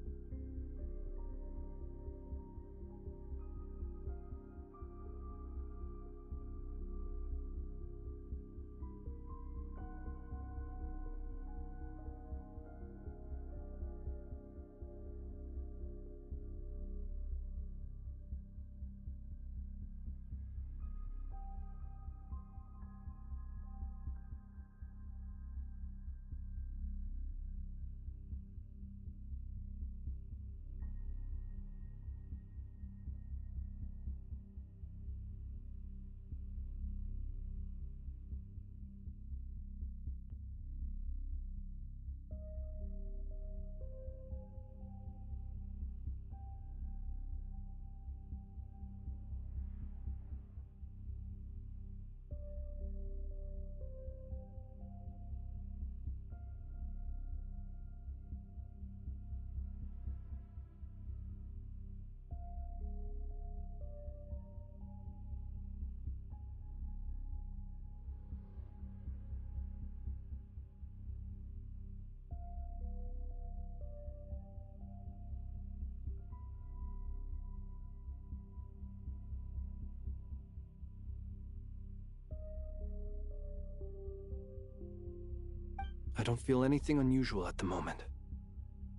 I don't feel anything unusual at the moment.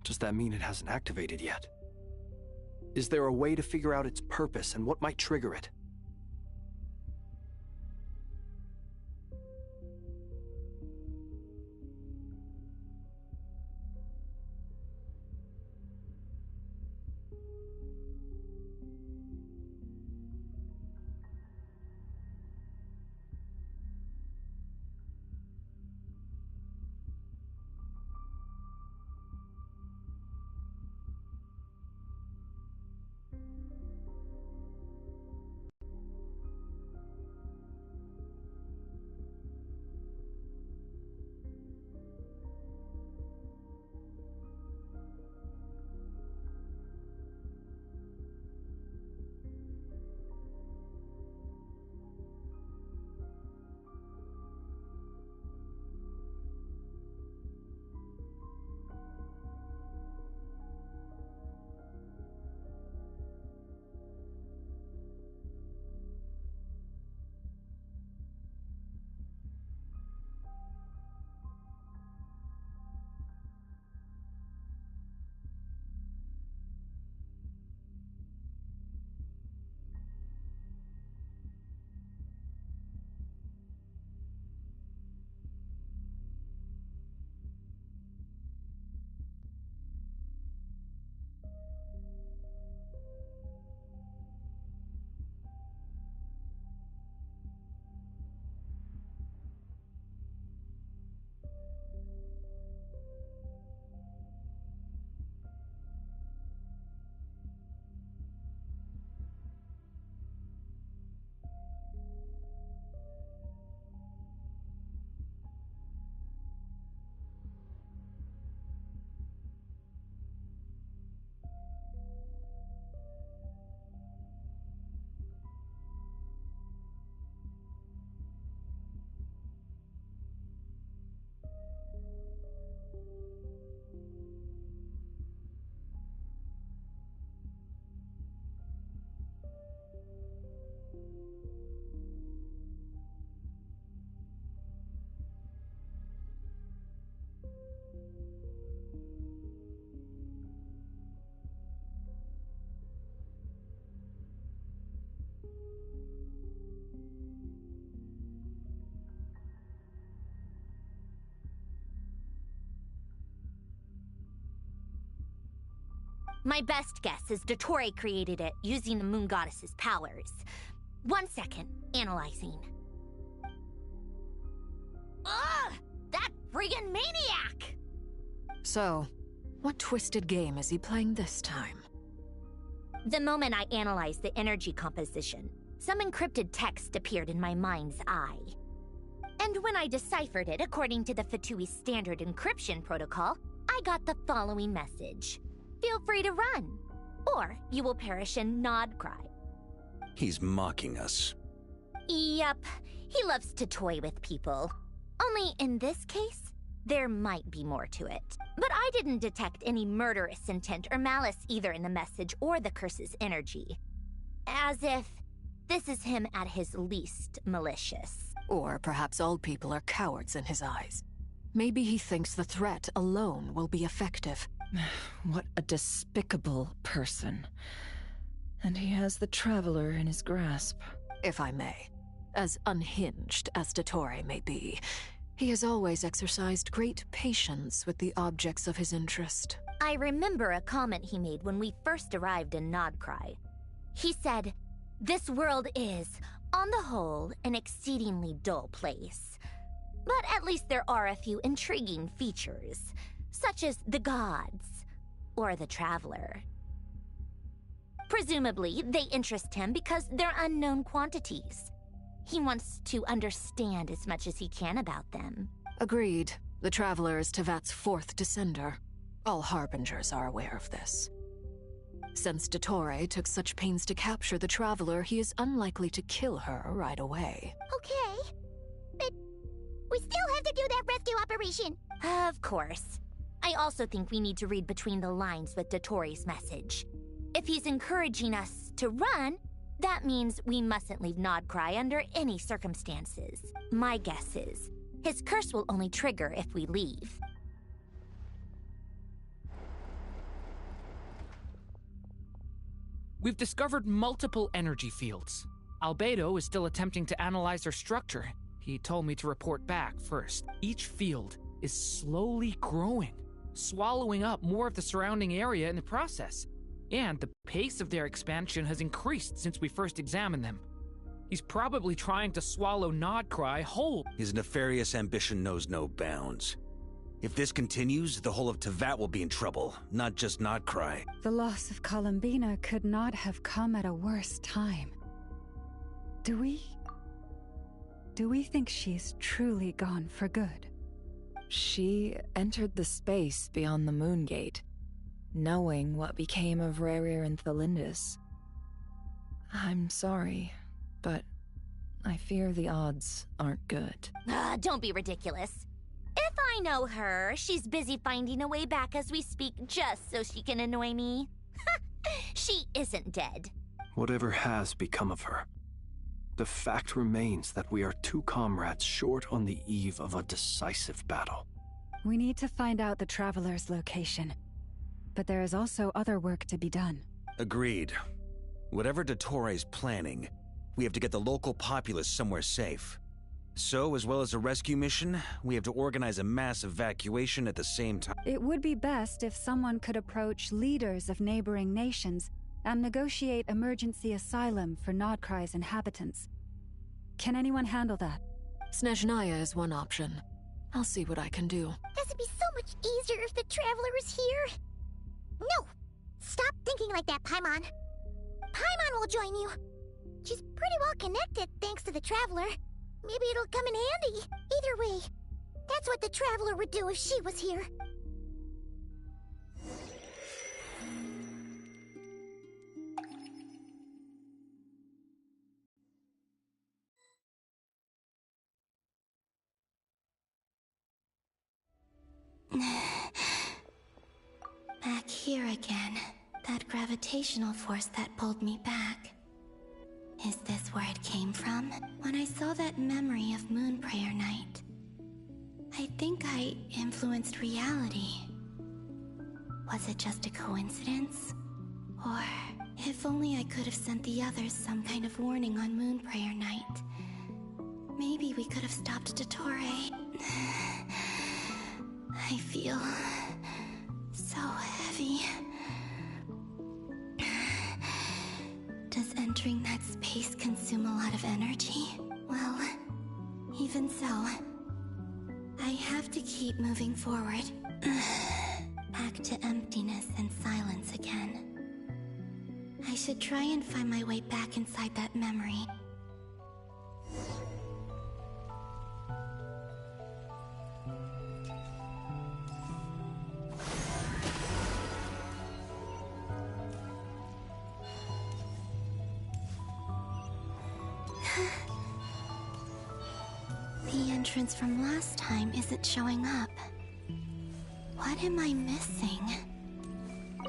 Does that mean it hasn't activated yet? Is there a way to figure out its purpose and what might trigger it? My best guess is Dottore created it using the moon goddess's powers. 1 second, analyzing. Ugh! That friggin' maniac! So, what twisted game is he playing this time? The moment I analyzed the energy composition, some encrypted text appeared in my mind's eye. And when I deciphered it according to the Fatui standard encryption protocol, I got the following message. Feel free to run, or you will perish in Nod Krai. He's mocking us. Yep, he loves to toy with people. Only in this case, there might be more to it. But I didn't detect any murderous intent or malice either in the message or the curse's energy. As if this is him at his least malicious. Or perhaps all people are cowards in his eyes. Maybe he thinks the threat alone will be effective. What a despicable person. And he has the Traveler in his grasp. If I may. As unhinged as Dottore may be, he has always exercised great patience with the objects of his interest. I remember a comment he made when we first arrived in Nod Krai. He said, "This world is, on the whole, an exceedingly dull place. But at least there are a few intriguing features, such as the gods, or the Traveler. Presumably, they interest him because they're unknown quantities. He wants to understand as much as he can about them." Agreed. The Traveler is Tevat's 4th descender. All Harbingers are aware of this. Since Dottore took such pains to capture the Traveler, he is unlikely to kill her right away. Okay, but we still have to do that rescue operation. Of course. I also think we need to read between the lines with Dottore's message. If he's encouraging us to run, that means we mustn't leave Nod Krai under any circumstances. My guess is, his curse will only trigger if we leave. We've discovered multiple energy fields. Albedo is still attempting to analyze their structure. He told me to report back first. Each field is slowly growing, swallowing up more of the surrounding area in the process. And the pace of their expansion has increased since we first examined them. He's probably trying to swallow Nod Krai whole. His nefarious ambition knows no bounds. If this continues, the whole of Tevat will be in trouble, not just Nod Krai. The loss of Columbina could not have come at a worse time. Do we think she's truly gone for good? She entered the space beyond the Moon Gate, knowing what became of Rerir and Thalindus. I'm sorry, but I fear the odds aren't good. Don't be ridiculous. If I know her, she's busy finding a way back as we speak just so she can annoy me. She isn't dead. Whatever has become of her, the fact remains that we are 2 comrades short on the eve of a decisive battle. We need to find out the Traveler's location. But there is also other work to be done. Agreed. Whatever Dottore's planning, we have to get the local populace somewhere safe. So, as well as a rescue mission, we have to organize a mass evacuation at the same time. It would be best if someone could approach leaders of neighboring nations and negotiate emergency asylum for Nod Krai's inhabitants. Can anyone handle that? Snezhnaya is one option. I'll see what I can do. This would be so much easier if the Traveler is here. No! Stop thinking like that, Paimon. Paimon will join you. She's pretty well connected thanks to the Traveler. Maybe it'll come in handy. Either way, that's what the Traveler would do if she was here. Back here again. That gravitational force that pulled me back. Is this where it came from? When I saw that memory of Moon Prayer Night, I think I influenced reality. Was it just a coincidence? Or, if only I could have sent the others some kind of warning on Moon Prayer Night. Maybe we could have stopped Dottore. I feel so heavy. entering that space consume a lot of energy? Well, even so, I have to keep moving forward. Back to emptiness and silence again. I should try and find my way back inside that memory. The entrance from last time isn't showing up. What am I missing?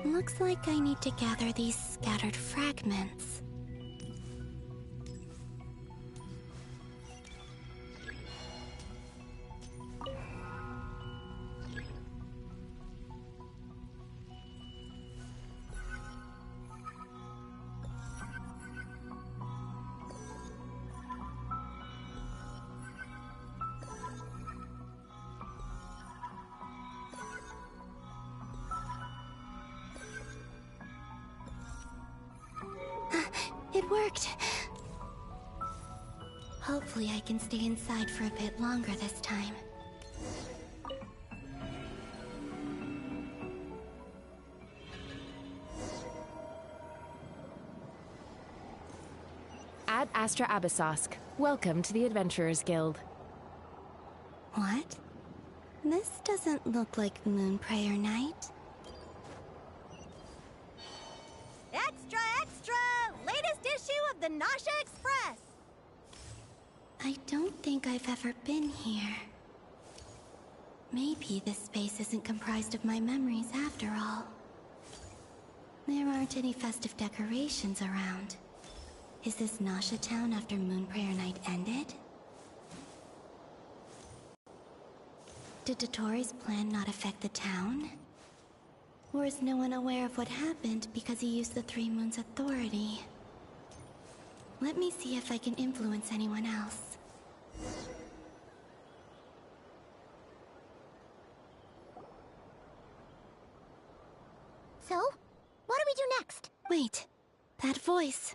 Looks like I need to gather these scattered fragments. It worked! Hopefully I can stay inside for a bit longer this time. Ad Astra Abyssosk. Welcome to the Adventurers Guild. What? This doesn't look like Moonprayer Night. Extra, extra! Latest issue of the Nasha Express! I don't think I've ever been here. Maybe this space isn't comprised of my memories after all. There aren't any festive decorations around. Is this Nasha Town after Moonprayer Night ended? Did Dotori's plan not affect the town? Or is no one aware of what happened because he used the Three Moons' authority? Let me see if I can influence anyone else. So, what do we do next? Wait, that voice.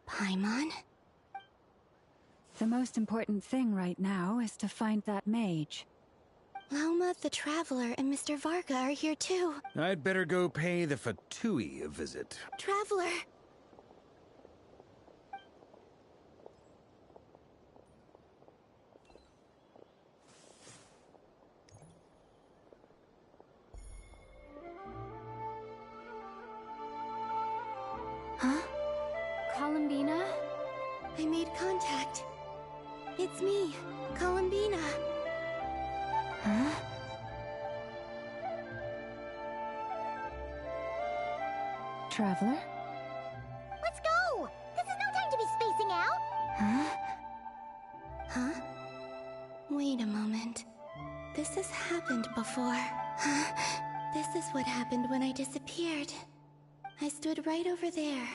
Paimon? The most important thing right now is to find that mage. Lauma the Traveler and Mr. Varga are here too. I'd better go pay the Fatui a visit. Traveler! Huh? Columbina? I made contact. It's me, Columbina. Huh? Traveler? Let's go! This is no time to be spacing out! Huh? Huh? Wait a moment. This has happened before. Huh? This is what happened when I disappeared. I stood right over there,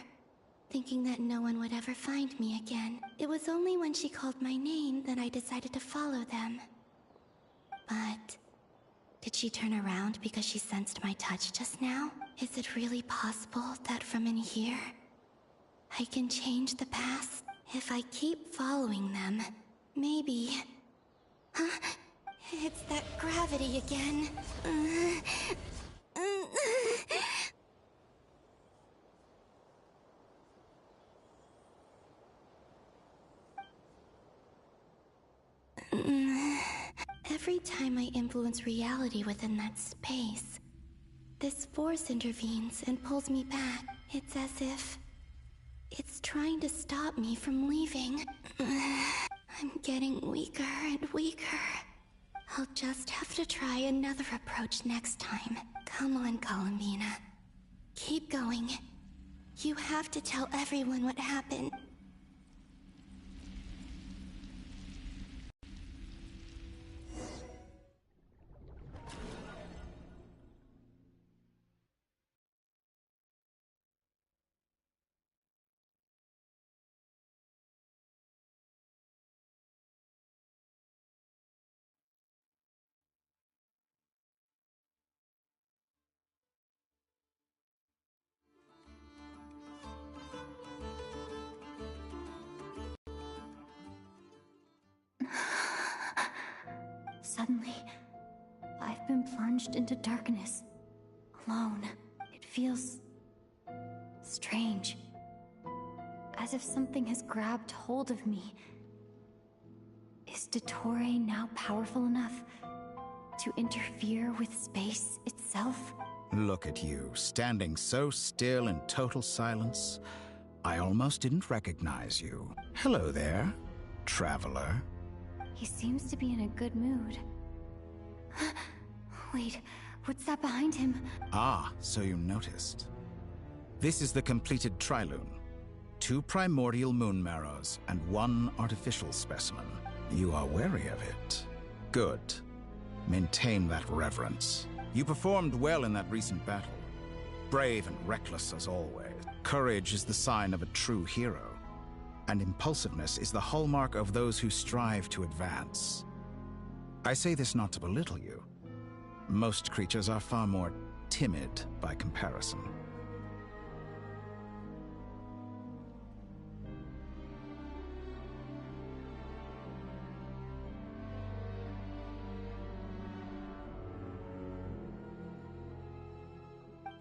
thinking that no one would ever find me again. It was only when she called my name that I decided to follow them. But did she turn around because she sensed my touch just now? Is it really possible that from in here, I can change the past? If I keep following them, maybe... Huh? It's that gravity again. Every time I influence reality within that space, this force intervenes and pulls me back. It's as if it's trying to stop me from leaving. I'm getting weaker and weaker. I'll just have to try another approach next time. Come on, Columbina. Keep going. You have to tell everyone what happened. Suddenly, I've been plunged into darkness, alone. It feels strange, as if something has grabbed hold of me. Is Dottore now powerful enough to interfere with space itself? Look at you, standing so still in total silence. I almost didn't recognize you. Hello there, traveler. He seems to be in a good mood. Wait, what's that behind him? Ah, so you noticed. This is the completed trilune. 2 primordial moon marrows and 1 artificial specimen. You are wary of it. Good. Maintain that reverence. You performed well in that recent battle. Brave and reckless as always. Courage is the sign of a true hero, and impulsiveness is the hallmark of those who strive to advance. I say this not to belittle you. Most creatures are far more timid by comparison.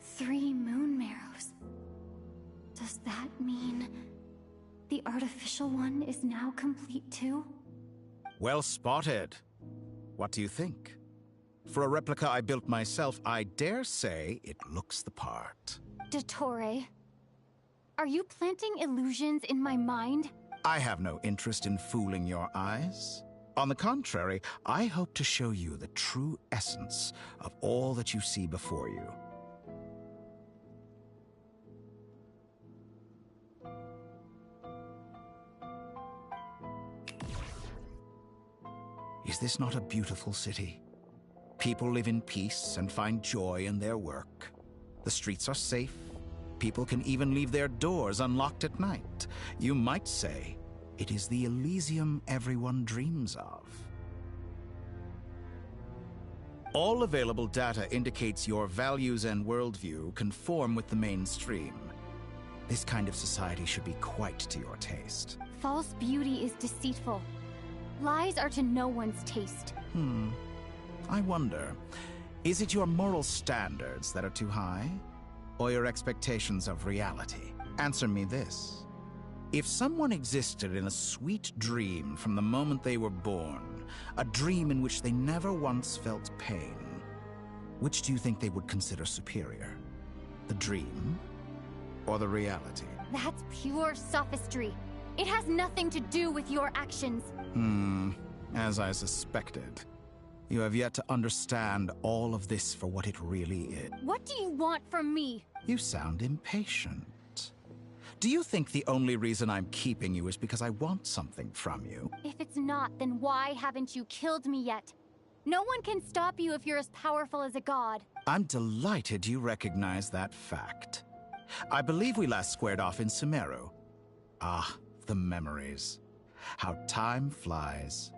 Three moon marrows. Does that mean the artificial one is now complete too? Well spotted. What do you think? For a replica I built myself, I dare say it looks the part. Dottore, are you planting illusions in my mind? I have no interest in fooling your eyes. On the contrary, I hope to show you the true essence of all that you see before you. Is this not a beautiful city? People live in peace and find joy in their work. The streets are safe. People can even leave their doors unlocked at night. You might say it is the Elysium everyone dreams of. All available data indicates your values and worldview conform with the mainstream. This kind of society should be quite to your taste. False beauty is deceitful. Lies are to no one's taste. I wonder, is it your moral standards that are too high? Or your expectations of reality? Answer me this. If someone existed in a sweet dream from the moment they were born, a dream in which they never once felt pain, which do you think they would consider superior? The dream or the reality? That's pure sophistry. It has nothing to do with your actions. As I suspected. You have yet to understand all of this for what it really is. What do you want from me? You sound impatient. Do you think the only reason I'm keeping you is because I want something from you? If it's not, then why haven't you killed me yet? No one can stop you if you're as powerful as a god. I'm delighted you recognize that fact. I believe we last squared off in Sumeru. Ah, the memories. How time flies.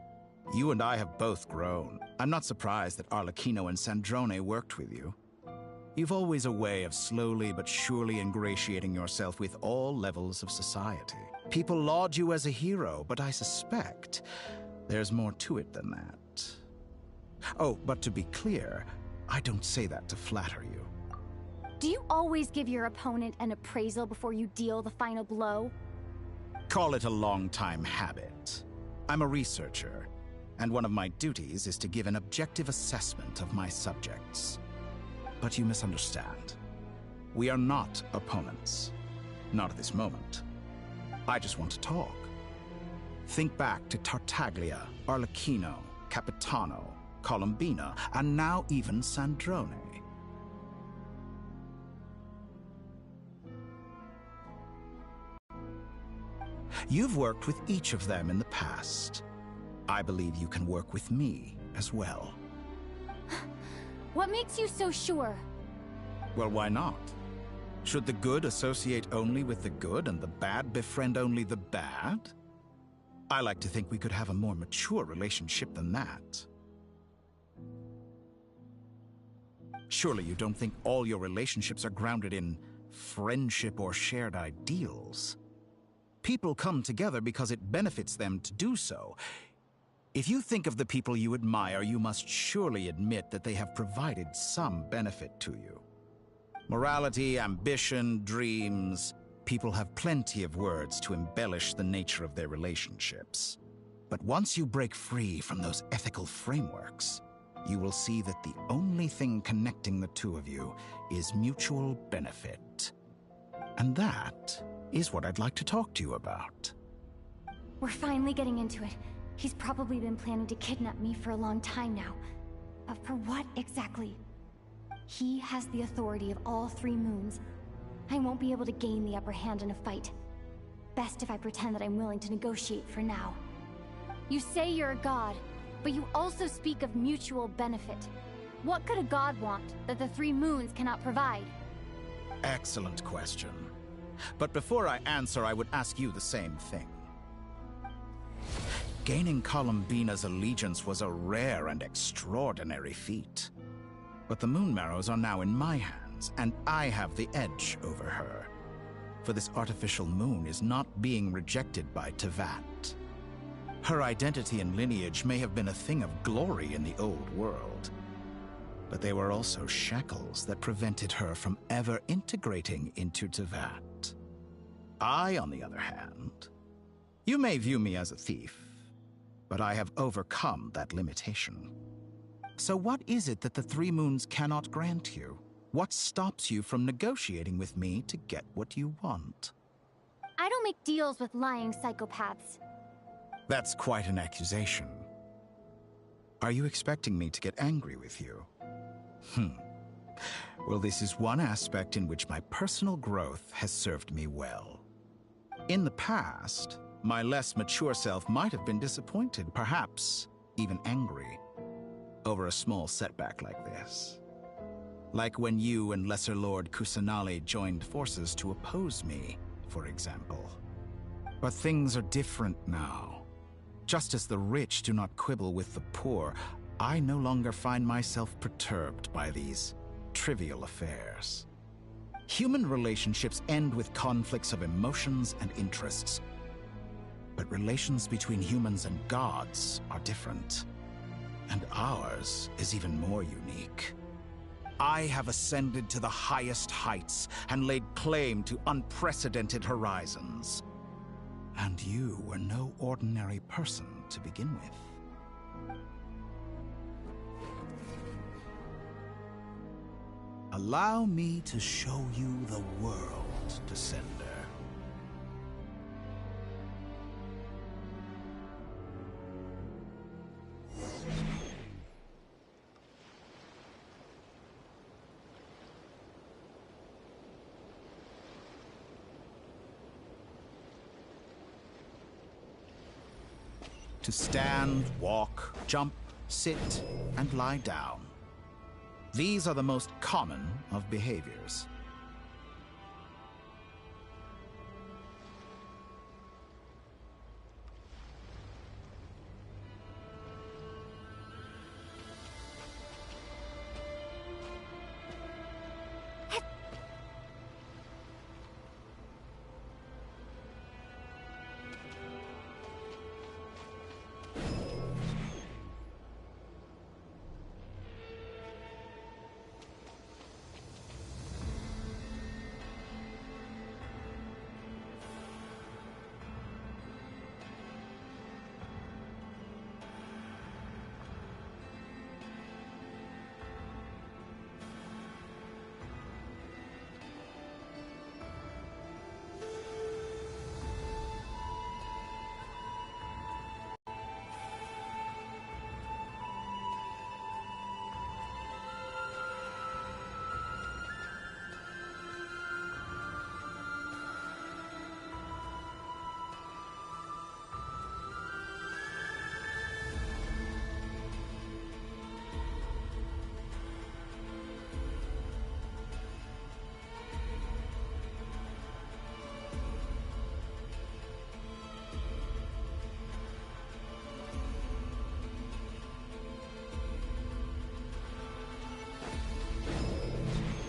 You and I have both grown. I'm not surprised that Arlecchino and Sandrone worked with you. You've always a way of slowly but surely ingratiating yourself with all levels of society. People laud you as a hero, but I suspect there's more to it than that. Oh, but to be clear, I don't say that to flatter you. Do you always give your opponent an appraisal before you deal the final blow? Call it a long-time habit. I'm a researcher, and one of my duties is to give an objective assessment of my subjects. But you misunderstand. We are not opponents. Not at this moment. I just want to talk. Think back to Tartaglia, Arlecchino, Capitano, Colombina, and now even Sandrone. You've worked with each of them in the past. I believe you can work with me as well. What makes you so sure? Well, why not? Should the good associate only with the good and the bad befriend only the bad? I like to think we could have a more mature relationship than that. Surely you don't think all your relationships are grounded in friendship or shared ideals? People come together because it benefits them to do so. If you think of the people you admire, you must surely admit that they have provided some benefit to you. Morality, ambition, dreams. People have plenty of words to embellish the nature of their relationships. But once you break free from those ethical frameworks, you will see that the only thing connecting the two of you is mutual benefit. And that is what I'd like to talk to you about. We're finally getting into it. He's probably been planning to kidnap me for a long time now. But for what exactly? He has the authority of all three moons. I won't be able to gain the upper hand in a fight. Best if I pretend that I'm willing to negotiate for now. You say you're a god, but you also speak of mutual benefit. What could a god want that the three moons cannot provide? Excellent question. But before I answer, I would ask you the same thing. Gaining Columbina's allegiance was a rare and extraordinary feat. But the Moon Marrows are now in my hands, and I have the edge over her. For this artificial moon is not being rejected by Tevat. Her identity and lineage may have been a thing of glory in the old world, but they were also shackles that prevented her from ever integrating into Tevat. I, on the other hand, you may view me as a thief, but I have overcome that limitation. So what is it that the three moons cannot grant you? What stops you from negotiating with me to get what you want? I don't make deals with lying psychopaths. That's quite an accusation. Are you expecting me to get angry with you? Well, this is one aspect in which my personal growth has served me well. In the past, my less mature self might have been disappointed, perhaps even angry, over a small setback like this. Like when you and Lesser Lord Kusanali joined forces to oppose me, for example. But things are different now. Just as the rich do not quibble with the poor, I no longer find myself perturbed by these trivial affairs. Human relationships end with conflicts of emotions and interests. But relations between humans and gods are different. And ours is even more unique. I have ascended to the highest heights and laid claim to unprecedented horizons. And you were no ordinary person to begin with. Allow me to show you the world, Descender. To stand, walk, jump, sit, and lie down. These are the most common of behaviors.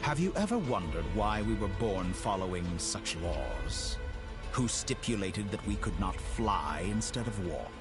Have you ever wondered why we were born following such laws? Who stipulated that we could not fly instead of walk?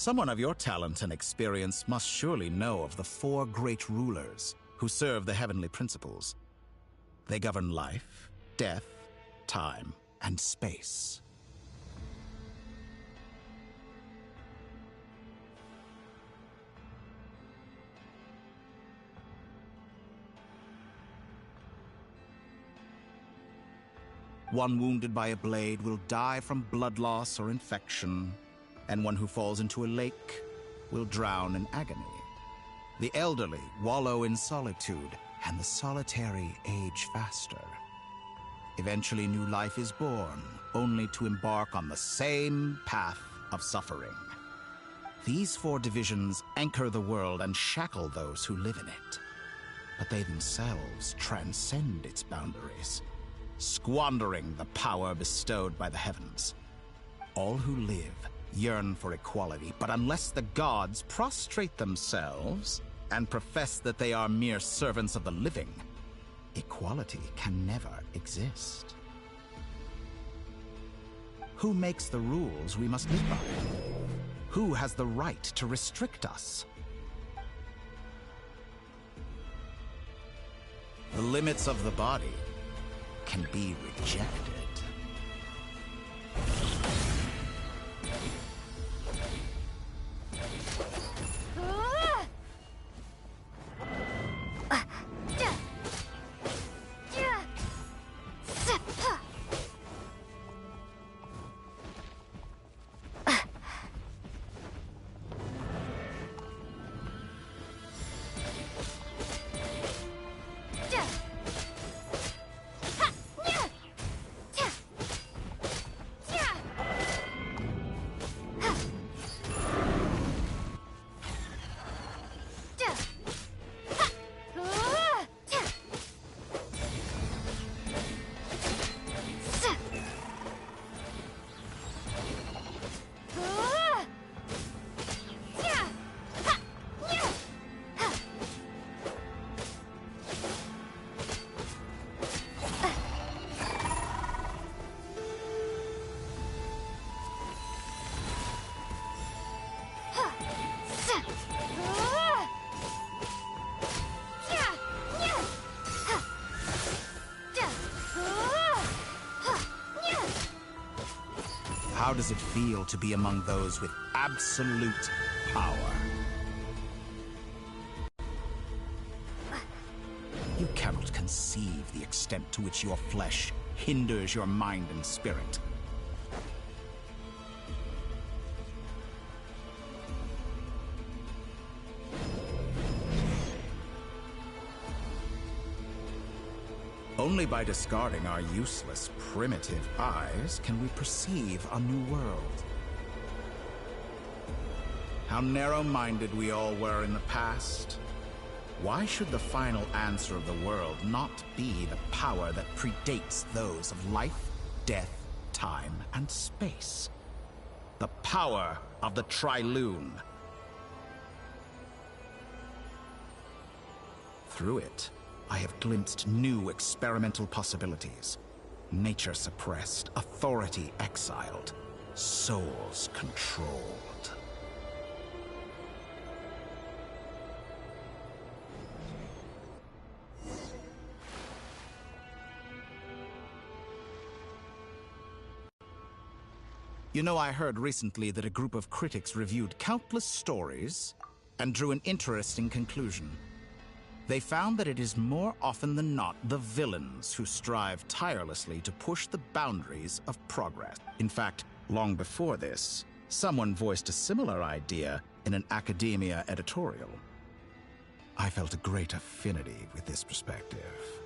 Someone of your talent and experience must surely know of the 4 great rulers who serve the heavenly principles. They govern life, death, time, and space. One wounded by a blade will die from blood loss or infection, and one who falls into a lake will drown in agony. The elderly wallow in solitude, and the solitary age faster. Eventually, new life is born, only to embark on the same path of suffering. These 4 divisions anchor the world and shackle those who live in it. But they themselves transcend its boundaries, squandering the power bestowed by the heavens. All who live yearn for equality, but unless the gods prostrate themselves and profess that they are mere servants of the living, equality can never exist. Who makes the rules we must live by? Who has the right to restrict us? The limits of the body can be rejected. How does it feel to be among those with absolute power? You cannot conceive the extent to which your flesh hinders your mind and spirit. Only by discarding our useless, primitive eyes can we perceive a new world. How narrow-minded we all were in the past. Why should the final answer of the world not be the power that predates those of life, death, time, and space? The power of the Trilune. Through it, I have glimpsed new experimental possibilities. Nature suppressed, authority exiled, souls controlled. You know, I heard recently that a group of critics reviewed countless stories and drew an interesting conclusion. They found that it is more often than not the villains who strive tirelessly to push the boundaries of progress. In fact, long before this, someone voiced a similar idea in an academia editorial. I felt a great affinity with this perspective.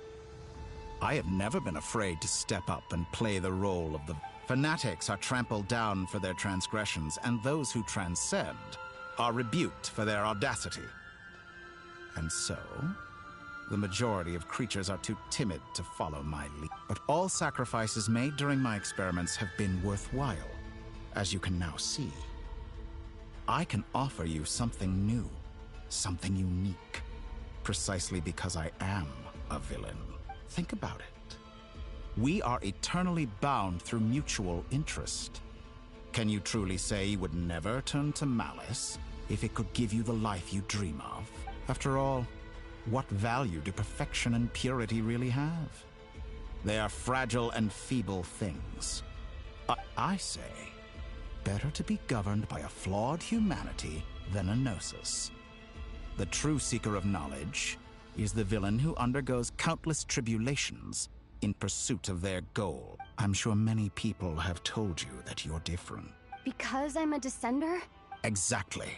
I have never been afraid to step up and play the role of the fanatics are trampled down for their transgressions, and those who transcend are rebuked for their audacity. And so, the majority of creatures are too timid to follow my lead. But all sacrifices made during my experiments have been worthwhile, as you can now see. I can offer you something new, something unique, precisely because I am a villain. Think about it. We are eternally bound through mutual interest. Can you truly say you would never turn to malice if it could give you the life you dream of? After all, what value do perfection and purity really have? They are fragile and feeble things. I say, better to be governed by a flawed humanity than a gnosis. The true seeker of knowledge is the villain who undergoes countless tribulations in pursuit of their goal. I'm sure many people have told you that you're different. Because I'm a descender? Exactly.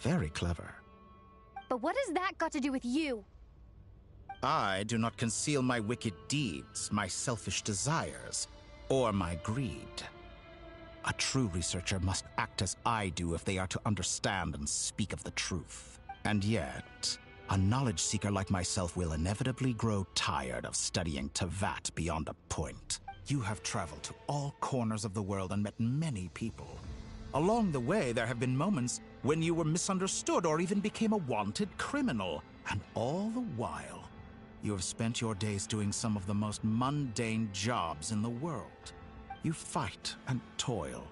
Very clever. But what has that got to do with you? I do not conceal my wicked deeds, my selfish desires, or my greed. A true researcher must act as I do if they are to understand and speak of the truth. And yet, a knowledge seeker like myself will inevitably grow tired of studying Tevat beyond a point. You have traveled to all corners of the world and met many people. Along the way, there have been moments when you were misunderstood or even became a wanted criminal. And all the while, you have spent your days doing some of the most mundane jobs in the world. You fight and toil,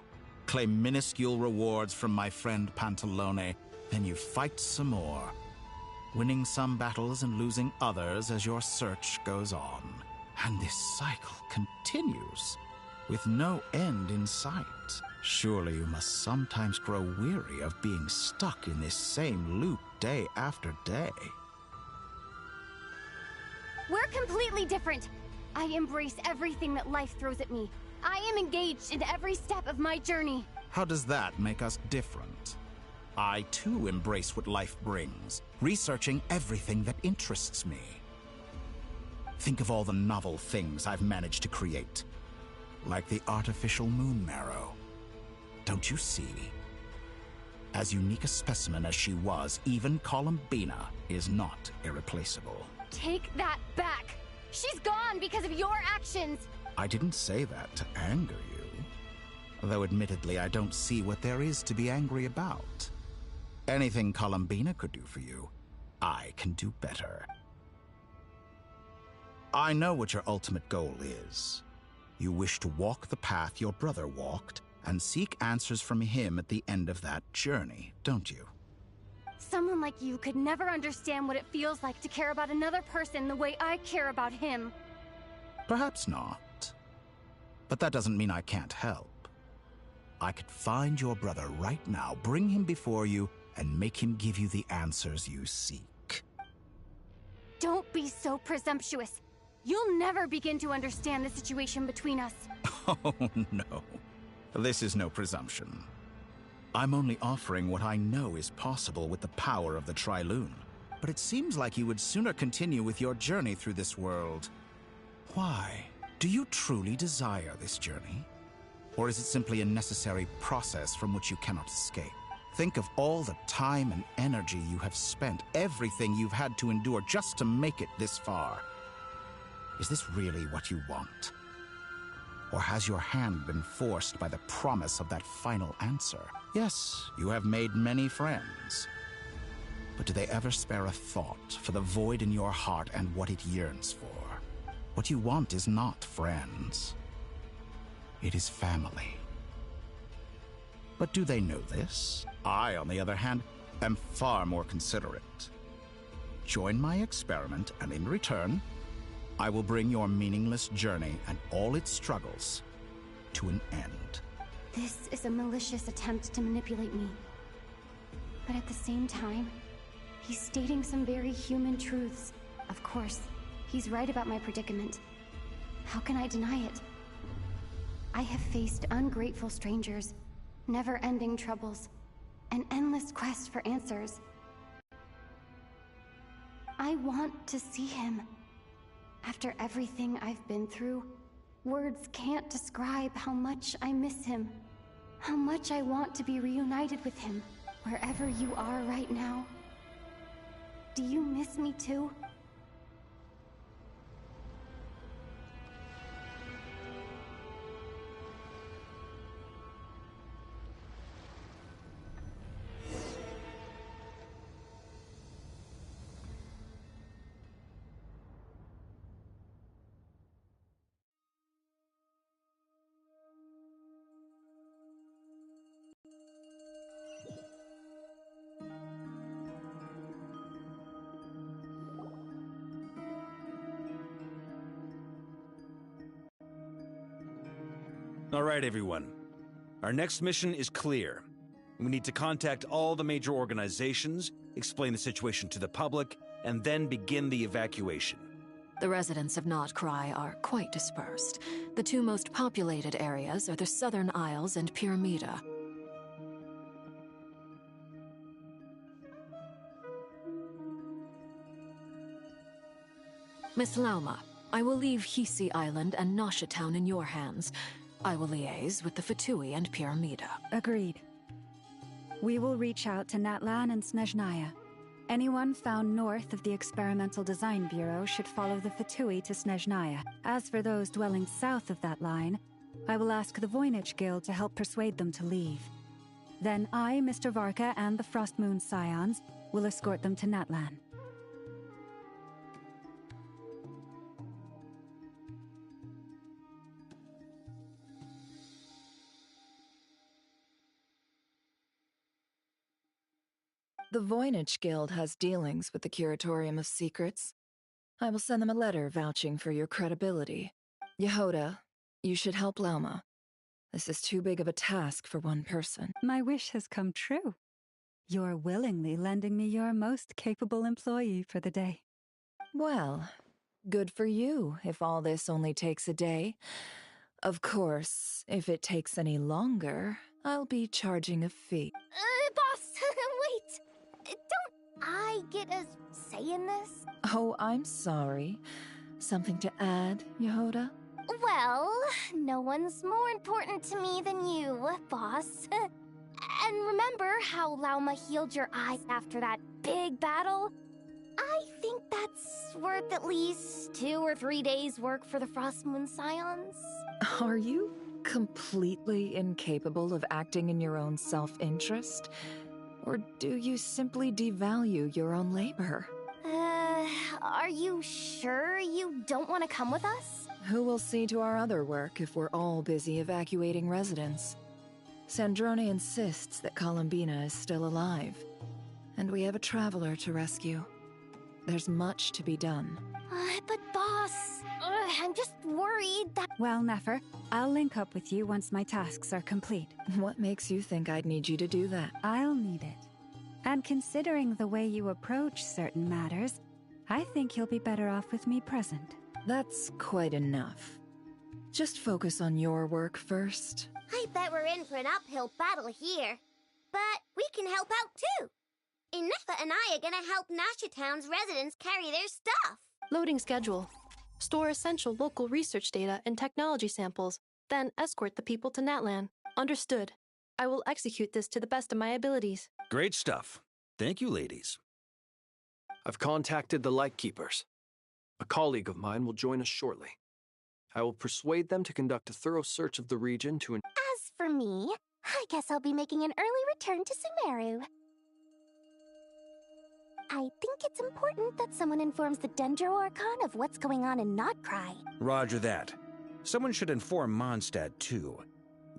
claim minuscule rewards from my friend Pantalone, then you fight some more, winning some battles and losing others as your search goes on. And this cycle continues, with no end in sight. Surely you must sometimes grow weary of being stuck in this same loop day after day. We're completely different. I embrace everything that life throws at me. I am engaged in every step of my journey. How does that make us different? I too embrace what life brings, researching everything that interests me. Think of all the novel things I've managed to create, like the artificial moon marrow. Don't you see? As unique a specimen as she was, even Columbina is not irreplaceable. Take that back! She's gone because of your actions! I didn't say that to anger you. Though admittedly, I don't see what there is to be angry about. Anything Columbina could do for you, I can do better. I know what your ultimate goal is. You wish to walk the path your brother walked and seek answers from him at the end of that journey, don't you? Someone like you could never understand what it feels like to care about another person the way I care about him. Perhaps not. But that doesn't mean I can't help. I could find your brother right now, bring him before you, and make him give you the answers you seek. Don't be so presumptuous. You'll never begin to understand the situation between us. Oh, no. This is no presumption. I'm only offering what I know is possible with the power of the Trilune. But it seems like you would sooner continue with your journey through this world. Why? Do you truly desire this journey? Or is it simply a necessary process from which you cannot escape? Think of all the time and energy you have spent, everything you've had to endure just to make it this far. Is this really what you want? Or has your hand been forced by the promise of that final answer? Yes, you have made many friends. But do they ever spare a thought for the void in your heart and what it yearns for? What you want is not friends. It is family. But do they know this? I, on the other hand, am far more considerate. Join my experiment, and in return, I will bring your meaningless journey and all its struggles to an end. This is a malicious attempt to manipulate me. But at the same time, he's stating some very human truths. Of course, he's right about my predicament. How can I deny it? I have faced ungrateful strangers, never-ending troubles, an endless quest for answers. I want to see him. After everything I've been through, words can't describe how much I miss him. How much I want to be reunited with him, wherever you are right now. Do you miss me too? All right, everyone. Our next mission is clear. We need to contact all the major organizations, explain the situation to the public, and then begin the evacuation. The residents of Not Krai are quite dispersed. The two most populated areas are the Southern Isles and Pyramida. Miss Lauma, I will leave Hisi Island and Nasha Town in your hands. I will liaise with the Fatui and Pyramida. Agreed. We will reach out to Natlan and Snezhnaya. Anyone found north of the Experimental Design Bureau should follow the Fatui to Snezhnaya. As for those dwelling south of that line, I will ask the Voynich Guild to help persuade them to leave. Then I, Mr. Varka, and the Frostmoon Scions will escort them to Natlan. The Voynich Guild has dealings with the Curatorium of Secrets. I will send them a letter vouching for your credibility. Yehoda, you should help Lauma. This is too big of a task for one person. My wish has come true. You're willingly lending me your most capable employee for the day. Well, good for you if all this only takes a day. Of course, if it takes any longer, I'll be charging a fee. Boss, wait! Don't I get a say in this? Oh, I'm sorry. Something to add, Yehoda? Well, no one's more important to me than you, boss. And remember how Lauma healed your eyes after that big battle? I think that's worth at least 2 or 3 days' work for the Frostmoon Scions. Are you completely incapable of acting in your own self-interest? Or do you simply devalue your own labor? Are you sure you don't want to come with us? Who will see to our other work if we're all busy evacuating residents? Sandrone insists that Columbina is still alive, and we have a traveler to rescue. There's much to be done. But boss, I'm just worried that... Well, Nefer, I'll link up with you once my tasks are complete. What makes you think I'd need you to do that? I'll need it. And considering the way you approach certain matters, I think you'll be better off with me present. That's quite enough. Just focus on your work first. I bet we're in for an uphill battle here. But we can help out too. Inefa and I are gonna help Nasha Town's residents carry their stuff. Loading schedule. Store essential local research data and technology samples, then escort the people to Natlan. Understood. I will execute this to the best of my abilities. Great stuff. Thank you, ladies. I've contacted the Lightkeepers. A colleague of mine will join us shortly. I will persuade them to conduct a thorough search of the region to... As for me, I guess I'll be making an early return to Sumeru. I think it's important that someone informs the Dendro Archon of what's going on in Not Krai. Roger that. Someone should inform Mondstadt, too.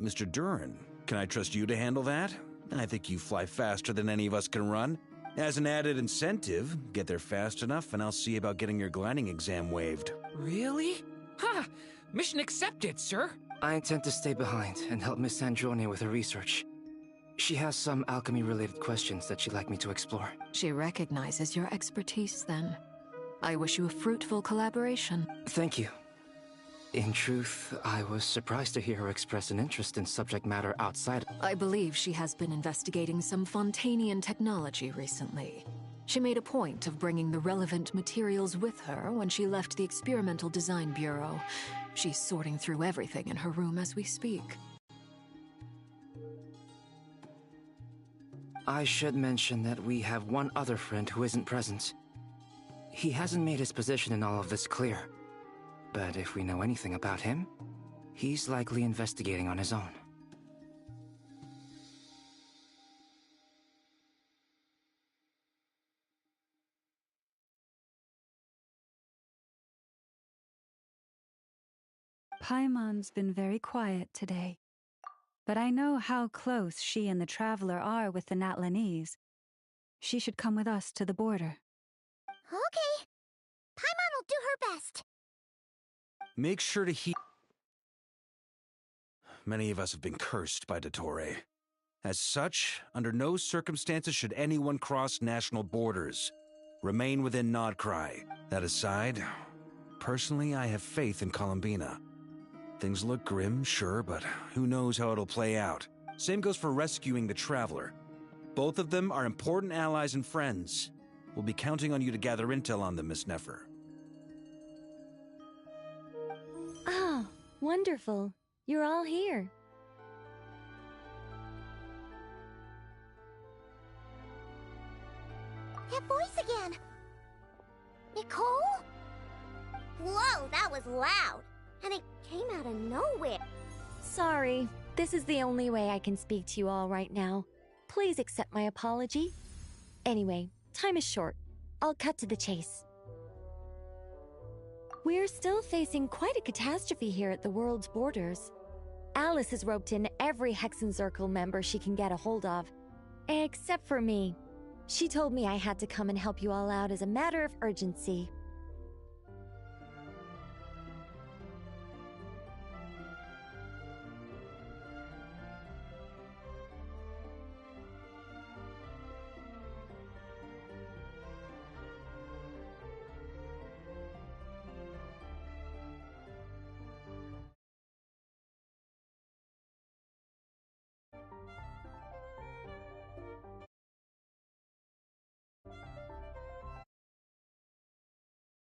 Mr. Duran, can I trust you to handle that? I think you fly faster than any of us can run. As an added incentive, get there fast enough and I'll see about getting your gliding exam waived. Really? Ha! Mission accepted, sir. I intend to stay behind and help Miss Sandrone with her research. She has some alchemy-related questions that she'd like me to explore. She recognizes your expertise, then. I wish you a fruitful collaboration. Thank you. In truth, I was surprised to hear her express an interest in subject matter outside. I believe she has been investigating some Fontanian technology recently. She made a point of bringing the relevant materials with her when she left the Experimental Design Bureau. She's sorting through everything in her room as we speak. I should mention that we have one other friend who isn't present. He hasn't made his position in all of this clear. But if we know anything about him, he's likely investigating on his own. Paimon's been very quiet today. But I know how close she and the Traveler are with the Natlanese. She should come with us to the border. Okay. Paimon will do her best. Make sure to many of us have been cursed by Dottore. As such, under no circumstances should anyone cross national borders. Remain within Krai. That aside, personally, I have faith in Columbina. Things look grim, sure, but who knows how it'll play out. Same goes for rescuing the Traveler. Both of them are important allies and friends. We'll be counting on you to gather intel on them, Miss Nefer. Oh, wonderful. You're all here. That voice again! Nicole? Whoa, that was loud! And it came out of nowhere. Sorry, this is the only way I can speak to you all right now. Please accept my apology. Anyway, time is short. I'll cut to the chase. We're still facing quite a catastrophe here at the world's borders. Alice has roped in every Hexenzirkel member she can get a hold of. Except for me. She told me I had to come and help you all out as a matter of urgency.